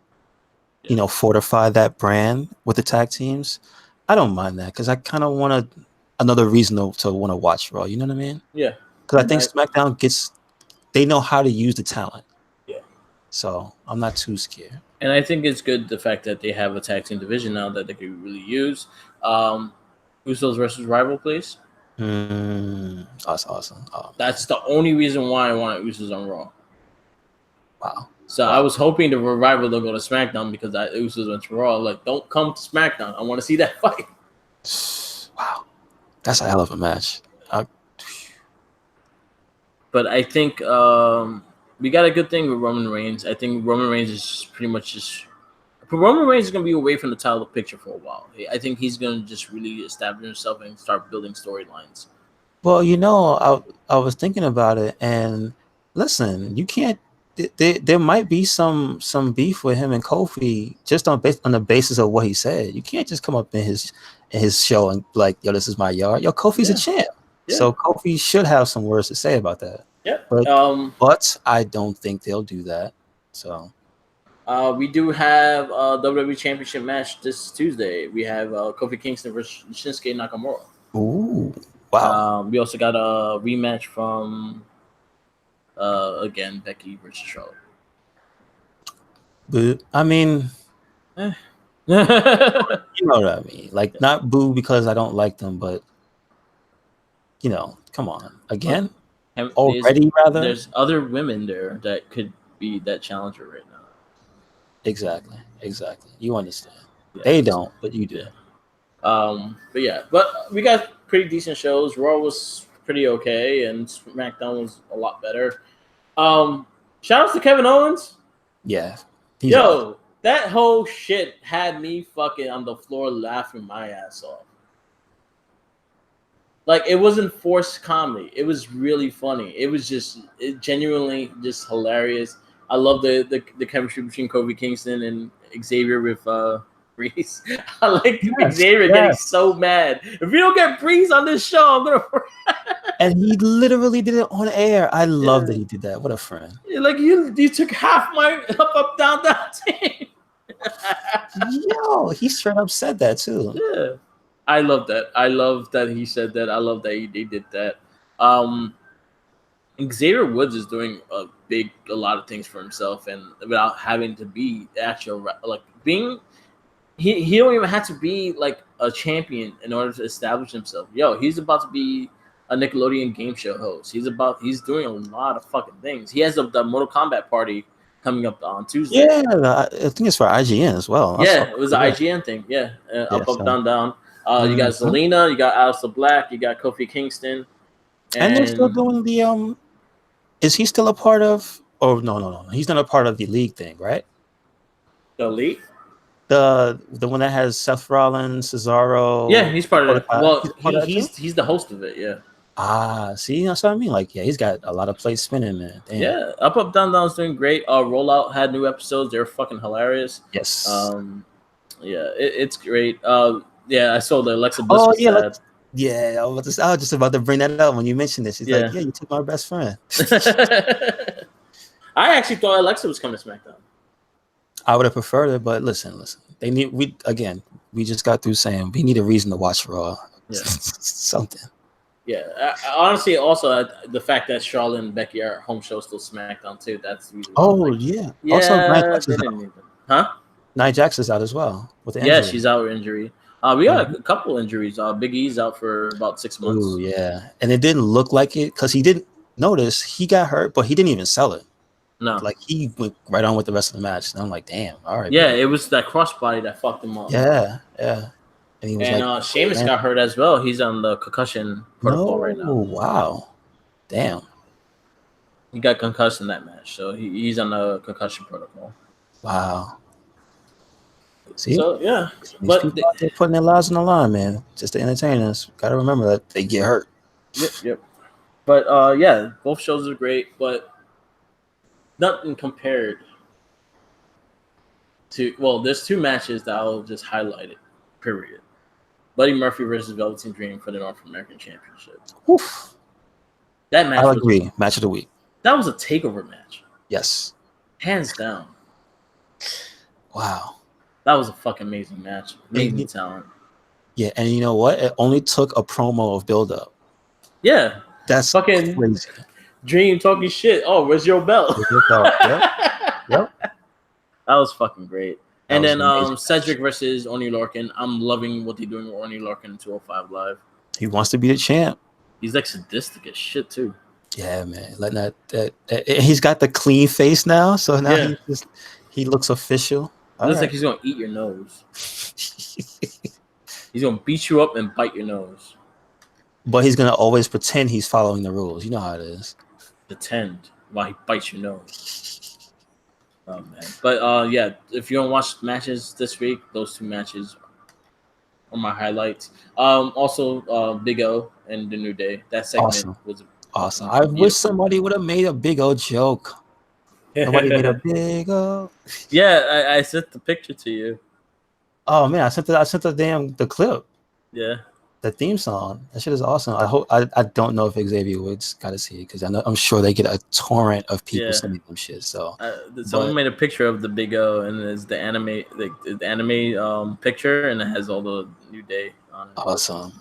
[SPEAKER 2] fortify that brand with the tag teams. I don't mind that because I kind of want another reason to want to watch Raw. You know what I mean?
[SPEAKER 1] Yeah.
[SPEAKER 2] Because I think SmackDown they know how to use the talent.
[SPEAKER 1] Yeah.
[SPEAKER 2] So I'm not too scared.
[SPEAKER 1] And I think it's good the fact that they have a tag team division now that they can really use. Usos versus Rival, please.
[SPEAKER 2] That's awesome.
[SPEAKER 1] That's the only reason why I want Usos on Raw.
[SPEAKER 2] Wow.
[SPEAKER 1] So I was hoping the Revival will go to SmackDown because the Usos went to Raw. Like, don't come to SmackDown. I want to see that fight.
[SPEAKER 2] Wow, that's a hell of a match.
[SPEAKER 1] But I think we got a good thing with Roman Reigns. I think Roman Reigns is pretty much just. But Roman Reigns is going to be away from the title picture for a while. I think he's going to just really establish himself and start building storylines.
[SPEAKER 2] Well, I was thinking about it, and listen, you can't. There might be some beef with him and Kofi just on the basis of what he said. You can't just come up in his show and be like, yo, this is my yard. Yo, Kofi's a champ, so Kofi should have some words to say about that.
[SPEAKER 1] Yeah,
[SPEAKER 2] but I don't think they'll do that. So.
[SPEAKER 1] We do have a WWE Championship match this Tuesday. We have Kofi Kingston versus Shinsuke Nakamura.
[SPEAKER 2] Ooh, wow.
[SPEAKER 1] We also got a rematch from, again, Becky versus Charlotte.
[SPEAKER 2] But, I mean, you know what I mean. Like, not boo because I don't like them, but, come on. Again? Already, rather?
[SPEAKER 1] There's other women there that could be that challenger right now.
[SPEAKER 2] Exactly. You understand. Yes. They don't, but you do.
[SPEAKER 1] But we got pretty decent shows. Raw was pretty okay, and SmackDown was a lot better. Shout outs to Kevin Owens.
[SPEAKER 2] Yeah.
[SPEAKER 1] Yo, that whole shit had me fucking on the floor laughing my ass off. Like, it wasn't forced comedy. It was really funny. It was genuinely just hilarious. I love the chemistry between Kofi Kingston and Xavier with Breeze. I like Xavier getting so mad. If you don't get Breeze on this show, I'm gonna.
[SPEAKER 2] And he literally did it on air. I love that he did that. What a friend!
[SPEAKER 1] Like you took half my up down team.
[SPEAKER 2] Yo, he straight up said that too.
[SPEAKER 1] Yeah, I love that. I love that he said that. I love that he did that. Xavier Woods is doing a lot of things for himself, and without having to be actual being, he don't even have to be like a champion in order to establish himself. Yo, he's about to be a Nickelodeon game show host. He's doing a lot of fucking things. He has the Mortal Kombat party coming up on Tuesday.
[SPEAKER 2] Yeah, I think it's for IGN as well.
[SPEAKER 1] Yeah, it was the IGN thing. Yeah, up, down, down. You got Zelina, you got Aleister Black, you got Kofi Kingston,
[SPEAKER 2] and they're still doing the Is he still a part of? Oh no. He's not a part of the league thing, right?
[SPEAKER 1] The Elite?
[SPEAKER 2] The one that has Seth Rollins, Cesaro.
[SPEAKER 1] Yeah, he's part of it. Well, he's the host of it. Yeah.
[SPEAKER 2] See, that's what I mean. Like, yeah, he's got a lot of plates spinning, man. Damn.
[SPEAKER 1] Yeah, Up, Down, Down's doing great. Rollout had new episodes. They're fucking hilarious.
[SPEAKER 2] Yes.
[SPEAKER 1] It's great. I saw the Alexa Bliss.
[SPEAKER 2] Oh yeah. Yeah, I was just about to bring that up when you mentioned this. She's like, yeah, you took my best friend.
[SPEAKER 1] I actually thought Alexa was coming to SmackDown.
[SPEAKER 2] I would have preferred it, but listen. We just got through saying we need a reason to watch Raw.
[SPEAKER 1] Yeah.
[SPEAKER 2] Something.
[SPEAKER 1] Yeah, honestly, also the fact that Charlotte and Becky are home show still SmackDown too. That's the reason.
[SPEAKER 2] Yeah.
[SPEAKER 1] Also,
[SPEAKER 2] Nia Jax is out as well with the
[SPEAKER 1] injury.
[SPEAKER 2] Yeah,
[SPEAKER 1] she's out with injury. We got a couple injuries. Big E's out for about 6 months.
[SPEAKER 2] Oh yeah, and it didn't look like it because he didn't notice he got hurt, but he didn't even sell it.
[SPEAKER 1] No,
[SPEAKER 2] like he went right on with the rest of the match. And I'm like, damn, all right.
[SPEAKER 1] Yeah, man. It was that crossbody that fucked him up.
[SPEAKER 2] Yeah.
[SPEAKER 1] And he was Sheamus got hurt as well. He's on the concussion protocol right now.
[SPEAKER 2] Oh wow, damn.
[SPEAKER 1] He got concussed in that match, so he's on the concussion protocol.
[SPEAKER 2] Wow. See?
[SPEAKER 1] So yeah,
[SPEAKER 2] but they're putting their lives on the line, man, just to entertain us. Got to remember that they get hurt.
[SPEAKER 1] Yep. But both shows are great, but nothing compared to. Well, there's two matches that I'll just highlight it. Period. Buddy Murphy versus Velveteen Dream for the North American Championship.
[SPEAKER 2] Oof.
[SPEAKER 1] That match.
[SPEAKER 2] I agree. Match of the week.
[SPEAKER 1] That was a takeover match.
[SPEAKER 2] Yes.
[SPEAKER 1] Hands down.
[SPEAKER 2] Wow.
[SPEAKER 1] That was a fucking amazing match. Amazing talent.
[SPEAKER 2] Yeah, and you know what? It only took a promo of build-up.
[SPEAKER 1] Yeah.
[SPEAKER 2] That's
[SPEAKER 1] fucking
[SPEAKER 2] crazy.
[SPEAKER 1] Dream talking shit. Oh, where's your belt?
[SPEAKER 2] Yep.
[SPEAKER 1] That was fucking great. And then Cedric versus Oney Lorcan. I'm loving what they're doing with Oney Lorcan in 205 Live.
[SPEAKER 2] He wants to be the champ.
[SPEAKER 1] He's like sadistic as shit too.
[SPEAKER 2] Yeah, man. Letting he's got the clean face now, so now
[SPEAKER 1] Yeah,
[SPEAKER 2] he looks official.
[SPEAKER 1] it
[SPEAKER 2] All
[SPEAKER 1] looks like
[SPEAKER 2] right.
[SPEAKER 1] he's gonna eat your nose. He's gonna beat you up and bite your nose.
[SPEAKER 2] But he's gonna always pretend he's following the rules. You know how it is.
[SPEAKER 1] Pretend while he bites your nose. Oh man. But yeah, if you don't watch matches this week, those two matches are my highlights. Also Big O and the New Day. That segment
[SPEAKER 2] Awesome.
[SPEAKER 1] was
[SPEAKER 2] Awesome.
[SPEAKER 1] fucking
[SPEAKER 2] I wish
[SPEAKER 1] beautiful.
[SPEAKER 2] somebody would have made a big old joke. Nobody made a big old.
[SPEAKER 1] Yeah, I sent the picture to you.
[SPEAKER 2] Oh man, I sent the clip.
[SPEAKER 1] Yeah.
[SPEAKER 2] The theme song. That shit is awesome. I don't know if Xavier Woods got to see it because I'm sure they get a torrent of people
[SPEAKER 1] Yeah.
[SPEAKER 2] sending them shit. So,
[SPEAKER 1] Someone
[SPEAKER 2] but
[SPEAKER 1] made a picture of the Big O and it's the anime picture and it has all the New Day on it.
[SPEAKER 2] awesome.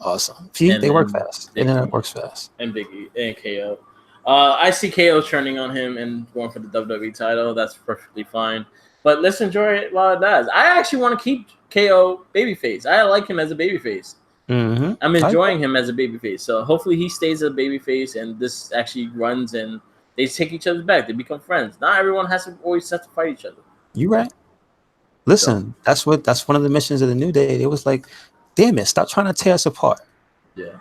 [SPEAKER 2] See, they work
[SPEAKER 1] And
[SPEAKER 2] fast.
[SPEAKER 1] Biggie
[SPEAKER 2] Internet works fast.
[SPEAKER 1] and Biggie and KO. I see KO turning on him and going for the WWE title. That's perfectly fine. But let's enjoy it while it does. I actually want to keep KO babyface. I like him as a babyface.
[SPEAKER 2] Mm-hmm.
[SPEAKER 1] I'm enjoying him as a babyface. So hopefully he stays a babyface and this actually runs and they take each other's back. They become friends. Not everyone has to always have to fight each other.
[SPEAKER 2] You right.
[SPEAKER 1] So
[SPEAKER 2] Listen, that's one of the missions of the New Day. It was like, damn it, stop trying to tear us apart.
[SPEAKER 1] yeah.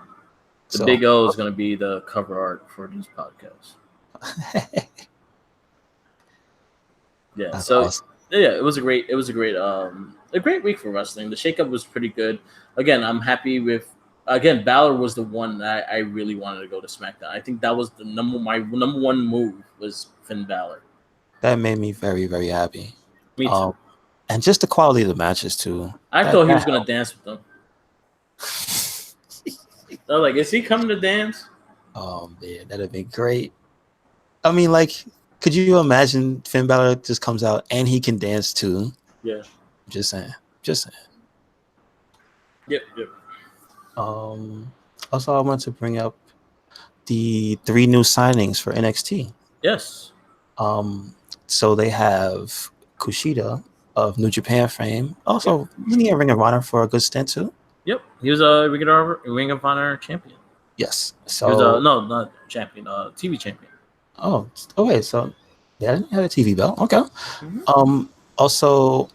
[SPEAKER 1] The
[SPEAKER 2] So
[SPEAKER 1] Big O is going to be the cover art for this podcast. Yeah.
[SPEAKER 2] that's
[SPEAKER 1] So
[SPEAKER 2] awesome.
[SPEAKER 1] yeah, it was a great week for wrestling. The shakeup was pretty good. Again, I'm happy with. Again, Balor was the one that I really wanted to go to SmackDown. I think that was my number one move was Finn Balor.
[SPEAKER 2] That made me very, very happy.
[SPEAKER 1] Me too.
[SPEAKER 2] And just the quality of the matches too.
[SPEAKER 1] I
[SPEAKER 2] That
[SPEAKER 1] thought he was
[SPEAKER 2] that
[SPEAKER 1] gonna dance with them. I was like, is he coming to dance?
[SPEAKER 2] Oh man, that'd be great. I mean, like, could you imagine Finn Balor just comes out and he can dance too?
[SPEAKER 1] Yeah.
[SPEAKER 2] Just saying. Just saying.
[SPEAKER 1] Yep.
[SPEAKER 2] Also, I want to bring up the 3 new signings for NXT.
[SPEAKER 1] Yes.
[SPEAKER 2] So they have Kushida of New Japan fame. Also, wasn't he a Ring of Honor for a good stint too?
[SPEAKER 1] Yep. He was a Ring of Honor champion.
[SPEAKER 2] Yes.
[SPEAKER 1] He was
[SPEAKER 2] So
[SPEAKER 1] no, not champion, TV champion.
[SPEAKER 2] okay. So yeah, I didn't have a TV belt. Okay.
[SPEAKER 1] Mm-hmm.
[SPEAKER 2] Also,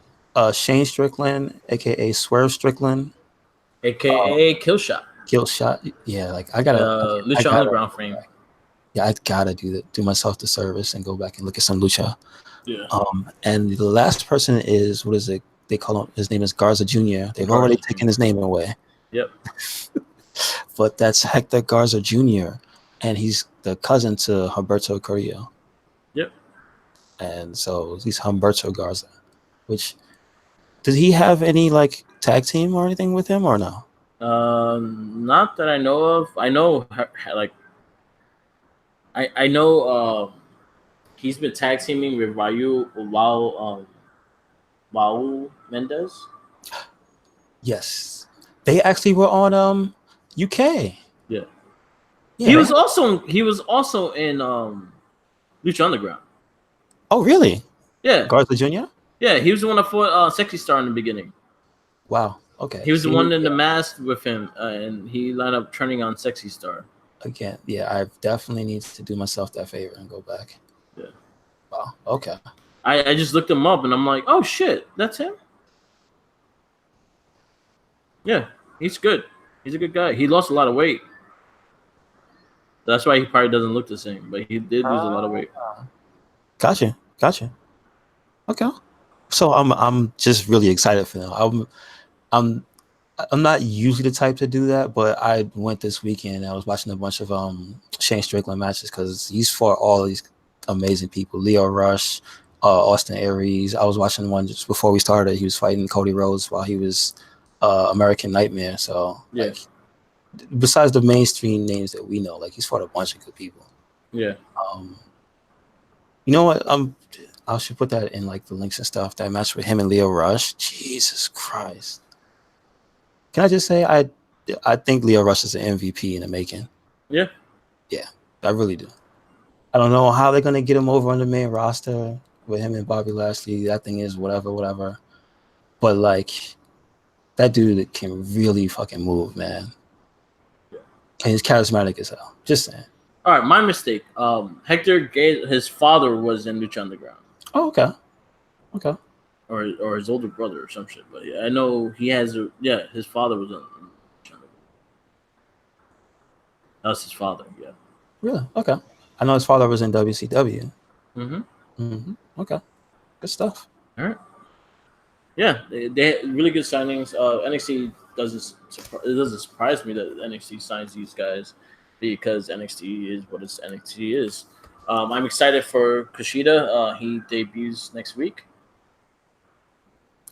[SPEAKER 2] Shane Strickland, aka Swerve Strickland,
[SPEAKER 1] AKA Killshot.
[SPEAKER 2] Kill Shot. Yeah, like I
[SPEAKER 1] Lucha
[SPEAKER 2] gotta,
[SPEAKER 1] Underground frame.
[SPEAKER 2] yeah, I gotta do myself the service and go back and look at some Lucha.
[SPEAKER 1] Yeah.
[SPEAKER 2] And the last person is, what is it? They call him. His name is Garza Jr. They've already taken his name away.
[SPEAKER 1] Yep.
[SPEAKER 2] But that's Hector Garza Jr. and he's the cousin to Humberto Carrillo.
[SPEAKER 1] Yep.
[SPEAKER 2] And so he's Humberto Garza. Which, does he have any like tag team or anything with him or no?
[SPEAKER 1] Not that I know of. I know like I know he's been tag teaming with Raul Mendez.
[SPEAKER 2] Yes. They actually were on UK.
[SPEAKER 1] Yeah.
[SPEAKER 2] Yeah.
[SPEAKER 1] He was also in Lucha Underground.
[SPEAKER 2] Oh really?
[SPEAKER 1] Yeah.
[SPEAKER 2] Garza Jr.?
[SPEAKER 1] Yeah, he was the one that fought Sexy Star in the beginning.
[SPEAKER 2] Wow. Okay.
[SPEAKER 1] He was the one in the mask with him, and he lined up turning on Sexy Star.
[SPEAKER 2] Again, yeah, I definitely need to do myself that favor and go back.
[SPEAKER 1] Yeah.
[SPEAKER 2] Wow. Okay.
[SPEAKER 1] I just looked him up, and I'm like, oh shit, that's him. Yeah, he's good. He's a good guy. He lost a lot of weight. That's why he probably doesn't look the same, but he did lose a lot of weight.
[SPEAKER 2] Gotcha. Okay. So I'm just really excited for them. I'm not usually the type to do that, but I went this weekend. I was watching a bunch of Shane Strickland matches because he's fought all these amazing people. Leo Rush, Austin Aries. I was watching one just before we started. He was fighting Cody Rhodes while he was American Nightmare. So
[SPEAKER 1] Yeah.
[SPEAKER 2] like, besides the mainstream names that we know, like he's fought a bunch of good people.
[SPEAKER 1] Yeah.
[SPEAKER 2] You know what? I should put that in like the links and stuff. That match with him and Leo Rush. Jesus Christ. Can I just say I think Leo Rush is an MVP in the making.
[SPEAKER 1] Yeah.
[SPEAKER 2] Yeah, I really do. I don't know how they're gonna get him over on the main roster with him and Bobby Lashley. That thing is whatever. But like that dude can really fucking move, man.
[SPEAKER 1] Yeah.
[SPEAKER 2] And he's charismatic as hell. Just saying.
[SPEAKER 1] All right, my mistake. Hector Gay, his father was in Lucha Underground,
[SPEAKER 2] Oh, okay. Okay.
[SPEAKER 1] or his older brother or some shit. But yeah, I know he has. His father was in Lucha Underground. That was his father. Yeah.
[SPEAKER 2] Really? Okay. I know his father was in WCW.
[SPEAKER 1] Mm-hmm.
[SPEAKER 2] Okay. Good stuff.
[SPEAKER 1] All right. Yeah, they had really good signings. NXT it doesn't surprise me that NXT signs these guys because NXT is what NXT is. I'm excited for Kushida. He debuts next week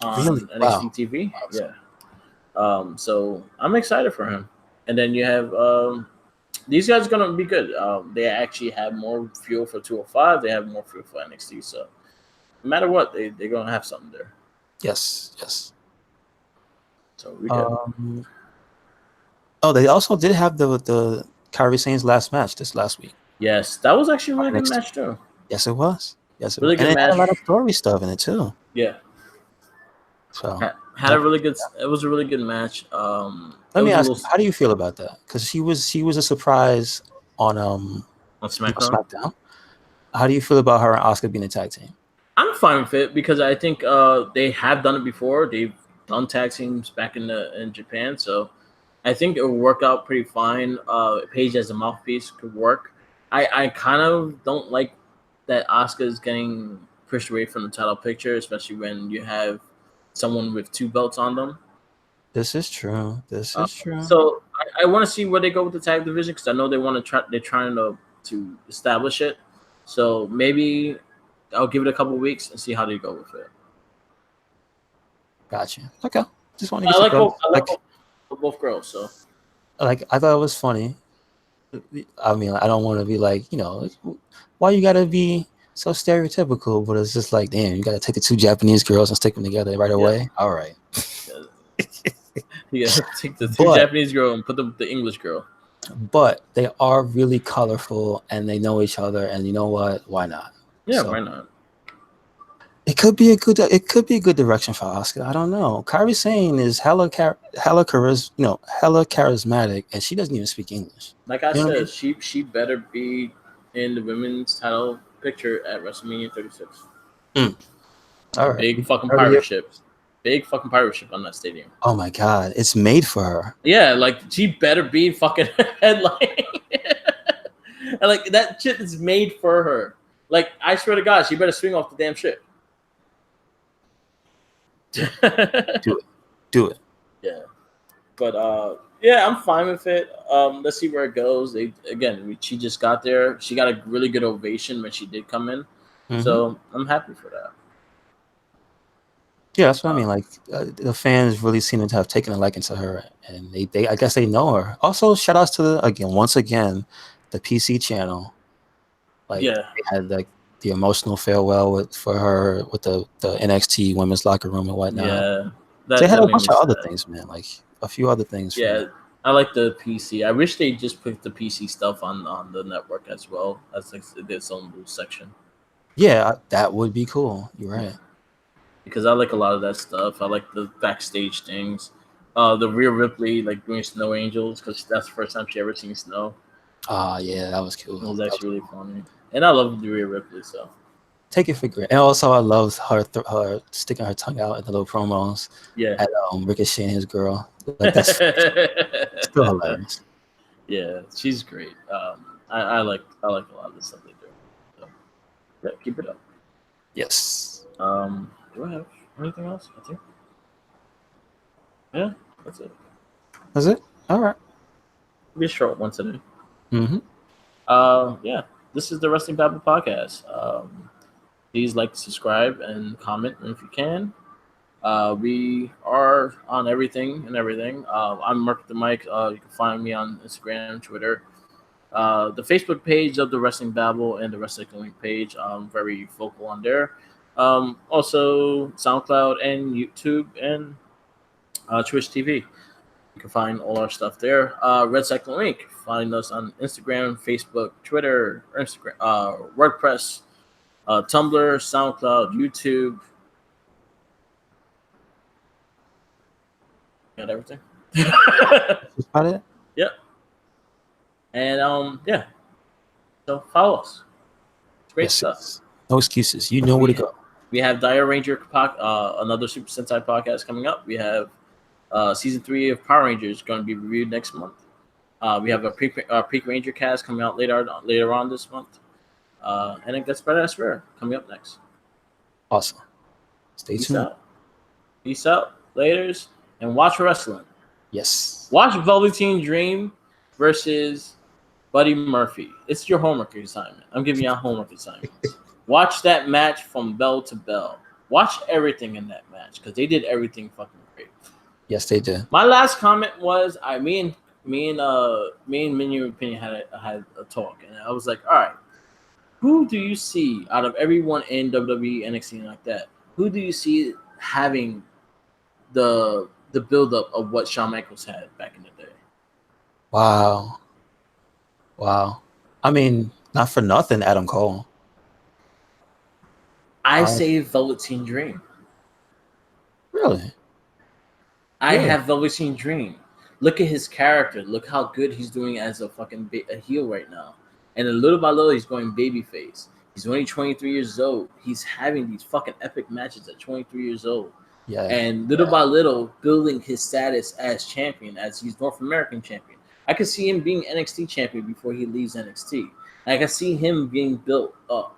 [SPEAKER 2] Really?
[SPEAKER 1] on NXT
[SPEAKER 2] Wow.
[SPEAKER 1] TV.
[SPEAKER 2] Awesome.
[SPEAKER 1] Yeah. So I'm excited for him. And then you have these guys are gonna be good. They actually have more fuel for 205. They have more fuel for NXT. So no matter what, they're gonna have something there.
[SPEAKER 2] Yes. Yes.
[SPEAKER 1] So we good.
[SPEAKER 2] Um. Oh, they also did have the Kyrie Sane's last match this last week
[SPEAKER 1] Yes, that was actually a
[SPEAKER 2] on
[SPEAKER 1] really good
[SPEAKER 2] NXT.
[SPEAKER 1] match too.
[SPEAKER 2] Yes, it was. Yes, it was.
[SPEAKER 1] Really
[SPEAKER 2] And
[SPEAKER 1] good
[SPEAKER 2] it had a lot of
[SPEAKER 1] match.
[SPEAKER 2] story stuff in it too.
[SPEAKER 1] Yeah,
[SPEAKER 2] So
[SPEAKER 1] had a really
[SPEAKER 2] definitely.
[SPEAKER 1] good. It was a really good match. It
[SPEAKER 2] Let me
[SPEAKER 1] was a
[SPEAKER 2] ask
[SPEAKER 1] little
[SPEAKER 2] you, how do you feel about that? Because she was a surprise on
[SPEAKER 1] on
[SPEAKER 2] on
[SPEAKER 1] SmackDown.
[SPEAKER 2] SmackDown. How do you feel about her and Oscar being a tag team?
[SPEAKER 1] I'm fine with it because I think they have done it before. They've done tag teams back in Japan, so I think it will work out pretty fine. Paige as a mouthpiece could work. I kind of don't like that Asuka is getting pushed away from the title picture, especially when you have someone with two belts on them.
[SPEAKER 2] This is true. This is true.
[SPEAKER 1] So I want to see where they go with the tag division because I know they want to try. They're trying to establish it. So maybe I'll give it a couple weeks and see how they go with it.
[SPEAKER 2] Gotcha. Okay. Just want to get your thoughts.
[SPEAKER 1] I like both girls. So
[SPEAKER 2] Like I thought it was funny. I mean, I don't want to be like, why you gotta be so stereotypical, but it's just like, damn, you gotta take the two Japanese girls and stick them together right
[SPEAKER 1] yeah,
[SPEAKER 2] away. All right.
[SPEAKER 1] yeah. You gotta take the two
[SPEAKER 2] But
[SPEAKER 1] Japanese girl and put them with the English girl.
[SPEAKER 2] they are really colorful and they know each other, and you know what? Why not?
[SPEAKER 1] Yeah,
[SPEAKER 2] So
[SPEAKER 1] why not?
[SPEAKER 2] it could be a good direction for Oscar. I don't know. Kairi Sane is hella charismatic, and she doesn't even speak English.
[SPEAKER 1] Like I
[SPEAKER 2] You know what I
[SPEAKER 1] said,
[SPEAKER 2] mean?
[SPEAKER 1] she better be in the women's title picture at WrestleMania 36.
[SPEAKER 2] All right.
[SPEAKER 1] Big fucking
[SPEAKER 2] Heard it here
[SPEAKER 1] pirate ship. Big fucking pirate ship on that stadium.
[SPEAKER 2] Oh my God, it's made for her.
[SPEAKER 1] Yeah, like she better be fucking headline. And like that shit is made for her. Like I swear to God, she better swing off the damn ship.
[SPEAKER 2] Do it. Do it.
[SPEAKER 1] Yeah, but yeah, I'm fine with it. Let's see where it goes. She just got there. She got a really good ovation when she did come in,
[SPEAKER 2] Mm-hmm.
[SPEAKER 1] so I'm happy for that.
[SPEAKER 2] Yeah, that's what I mean. Like the fans really seem to have taken a liking to her, and they I guess they know her. Also, shout outs to once again, the PC channel. Like
[SPEAKER 1] Yeah,
[SPEAKER 2] they had like the emotional farewell for her with the NXT women's locker room and whatnot.
[SPEAKER 1] yeah,
[SPEAKER 2] So they had
[SPEAKER 1] that
[SPEAKER 2] a
[SPEAKER 1] made
[SPEAKER 2] bunch
[SPEAKER 1] me
[SPEAKER 2] of other
[SPEAKER 1] sad.
[SPEAKER 2] things, man. Like a few other things from
[SPEAKER 1] Yeah,
[SPEAKER 2] that.
[SPEAKER 1] I like the PC. I wish they just put the PC stuff on the network as well as like its own little section.
[SPEAKER 2] Yeah, that would be cool. You're right.
[SPEAKER 1] Because I like a lot of that stuff. I like the backstage things. The Rhea Ripley like doing Snow Angels because that's the first time she ever seen snow.
[SPEAKER 2] Ah, yeah, that was cool.
[SPEAKER 1] It was
[SPEAKER 2] That was
[SPEAKER 1] actually really
[SPEAKER 2] cool.
[SPEAKER 1] funny, and I love the Rhea Ripley. So
[SPEAKER 2] Take it for granted. And also, I loved her sticking her tongue out in the little promos
[SPEAKER 1] yeah,
[SPEAKER 2] at Ricochet and his girl. Like that's still hilarious.
[SPEAKER 1] yeah, she's great. I like a lot of the stuff they do. So yeah, keep it up.
[SPEAKER 2] Yes.
[SPEAKER 1] Do I have anything else? I think yeah, that's it.
[SPEAKER 2] That's it. All right.
[SPEAKER 1] It'll be a short one today.
[SPEAKER 2] Mm-hmm.
[SPEAKER 1] Yeah, this is the Wrestling Babble podcast. Please like, subscribe, and comment if you can. We are on everything and everything. I'm Mark the Mike. You can find me on Instagram, Twitter, the Facebook page of the Wrestling Babble, and the Wrestling Link page. I'm very vocal on there. Also, SoundCloud and YouTube and Twitch TV. You can find all our stuff there. Red Cycling Link. Find us on Instagram, Facebook, Twitter, Instagram, WordPress, Tumblr, SoundCloud, YouTube. Got everything.
[SPEAKER 2] That's about it.
[SPEAKER 1] Yep. And yeah. So follow us. It's great
[SPEAKER 2] Yes,
[SPEAKER 1] stuff.
[SPEAKER 2] yes. No excuses. You know where to go.
[SPEAKER 1] We have Dire Ranger, another Super Sentai podcast coming up. We have season 3 of Power Rangers going to be reviewed next month. We have a Peak Ranger cast coming out later on this month. And then That's Better, That's Rare coming up next.
[SPEAKER 2] Awesome. Stay
[SPEAKER 1] Peace
[SPEAKER 2] tuned.
[SPEAKER 1] out. Peace out. Laters. And watch wrestling.
[SPEAKER 2] Yes.
[SPEAKER 1] Watch Velveteen Dream versus Buddy Murphy. It's your homework assignment. I'm giving you a homework assignment. Watch that match from bell to bell. Watch everything in that match because they did everything fucking great.
[SPEAKER 2] Yes, they did.
[SPEAKER 1] My last comment was me and Minion Opinion had a talk, and I was like, all right, who do you see out of everyone in WWE, NXT, and like that? Who do you see having the buildup of what Shawn Michaels had back in the day?
[SPEAKER 2] Wow. I mean, not for nothing, Adam Cole.
[SPEAKER 1] I say Velveteen Dream.
[SPEAKER 2] Really?
[SPEAKER 1] I have Velveteen Dream. Look at his character. Look how good he's doing as a fucking a heel right now. And then little by little, he's going babyface. He's only 23 years old. He's having these fucking epic matches at 23 years old.
[SPEAKER 2] Yeah.
[SPEAKER 1] And little by little, building his status as champion, as he's North American champion. I could see him being NXT champion before he leaves NXT. I can see him being built up.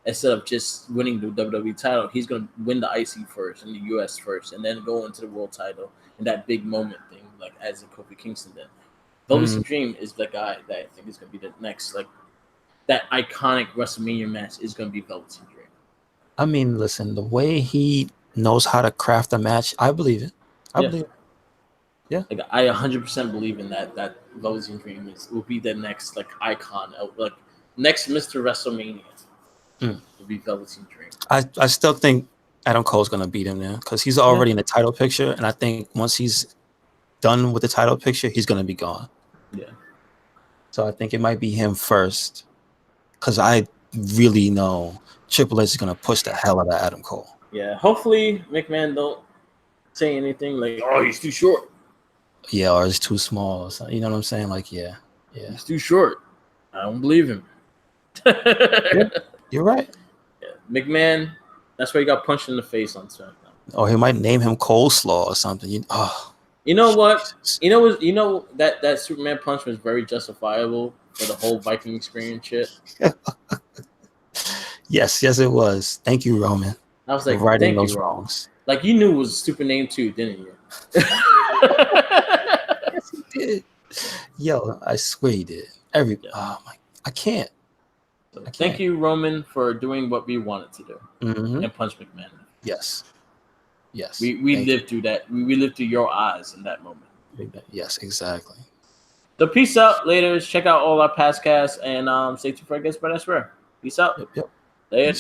[SPEAKER 1] Instead of just winning the WWE title, he's going to win the IC first and the US first, and then go into the world title in that big moment thing, like as in Kofi Kingston did. Velveteen Dream is the guy that I think is going to be the next, like, that iconic WrestleMania match is going to be Velveteen Dream.
[SPEAKER 2] I mean, listen, the way he knows how to craft a match, I believe it. I believe it. Yeah.
[SPEAKER 1] Like, I 100% believe in that Velveteen Dream will be the next, like, icon, like, next Mr. WrestleMania. Will be Velveteen Dream.
[SPEAKER 2] I still think Adam Cole's gonna beat him there because he's already in the title picture, and I think once he's done with the title picture, he's gonna be gone.
[SPEAKER 1] Yeah.
[SPEAKER 2] So I think it might be him first, because I really know Triple H is gonna push the hell out of Adam Cole.
[SPEAKER 1] Yeah. Hopefully McMahon don't say anything like, "Oh, he's too short."
[SPEAKER 2] Yeah, or it's too small. So, you know what I'm saying? Like, yeah,
[SPEAKER 1] he's too short. I don't believe him.
[SPEAKER 2] You're right.
[SPEAKER 1] Yeah. McMahon, that's why he got punched in the face on SmackDown.
[SPEAKER 2] Or he might name him Coleslaw or something.
[SPEAKER 1] You know what? You know that Superman punch was very justifiable for the whole Viking experience shit.
[SPEAKER 2] Yes, it was. Thank you, Roman.
[SPEAKER 1] I was like,
[SPEAKER 2] righting those wrongs.
[SPEAKER 1] Like, you knew it was a stupid name too, didn't you?
[SPEAKER 2] Yes, he did. Yo, I swear he did. Oh my, I can't.
[SPEAKER 1] Thank you, Roman, for doing what we wanted to do and punch McMahon.
[SPEAKER 2] Yes.
[SPEAKER 1] We lived through that. We lived through your eyes in that moment.
[SPEAKER 2] Yes, exactly.
[SPEAKER 1] So peace out, later. Check out all our past casts and stay tuned for our guest, but that's rare. Peace out.
[SPEAKER 2] Yep.
[SPEAKER 1] Later.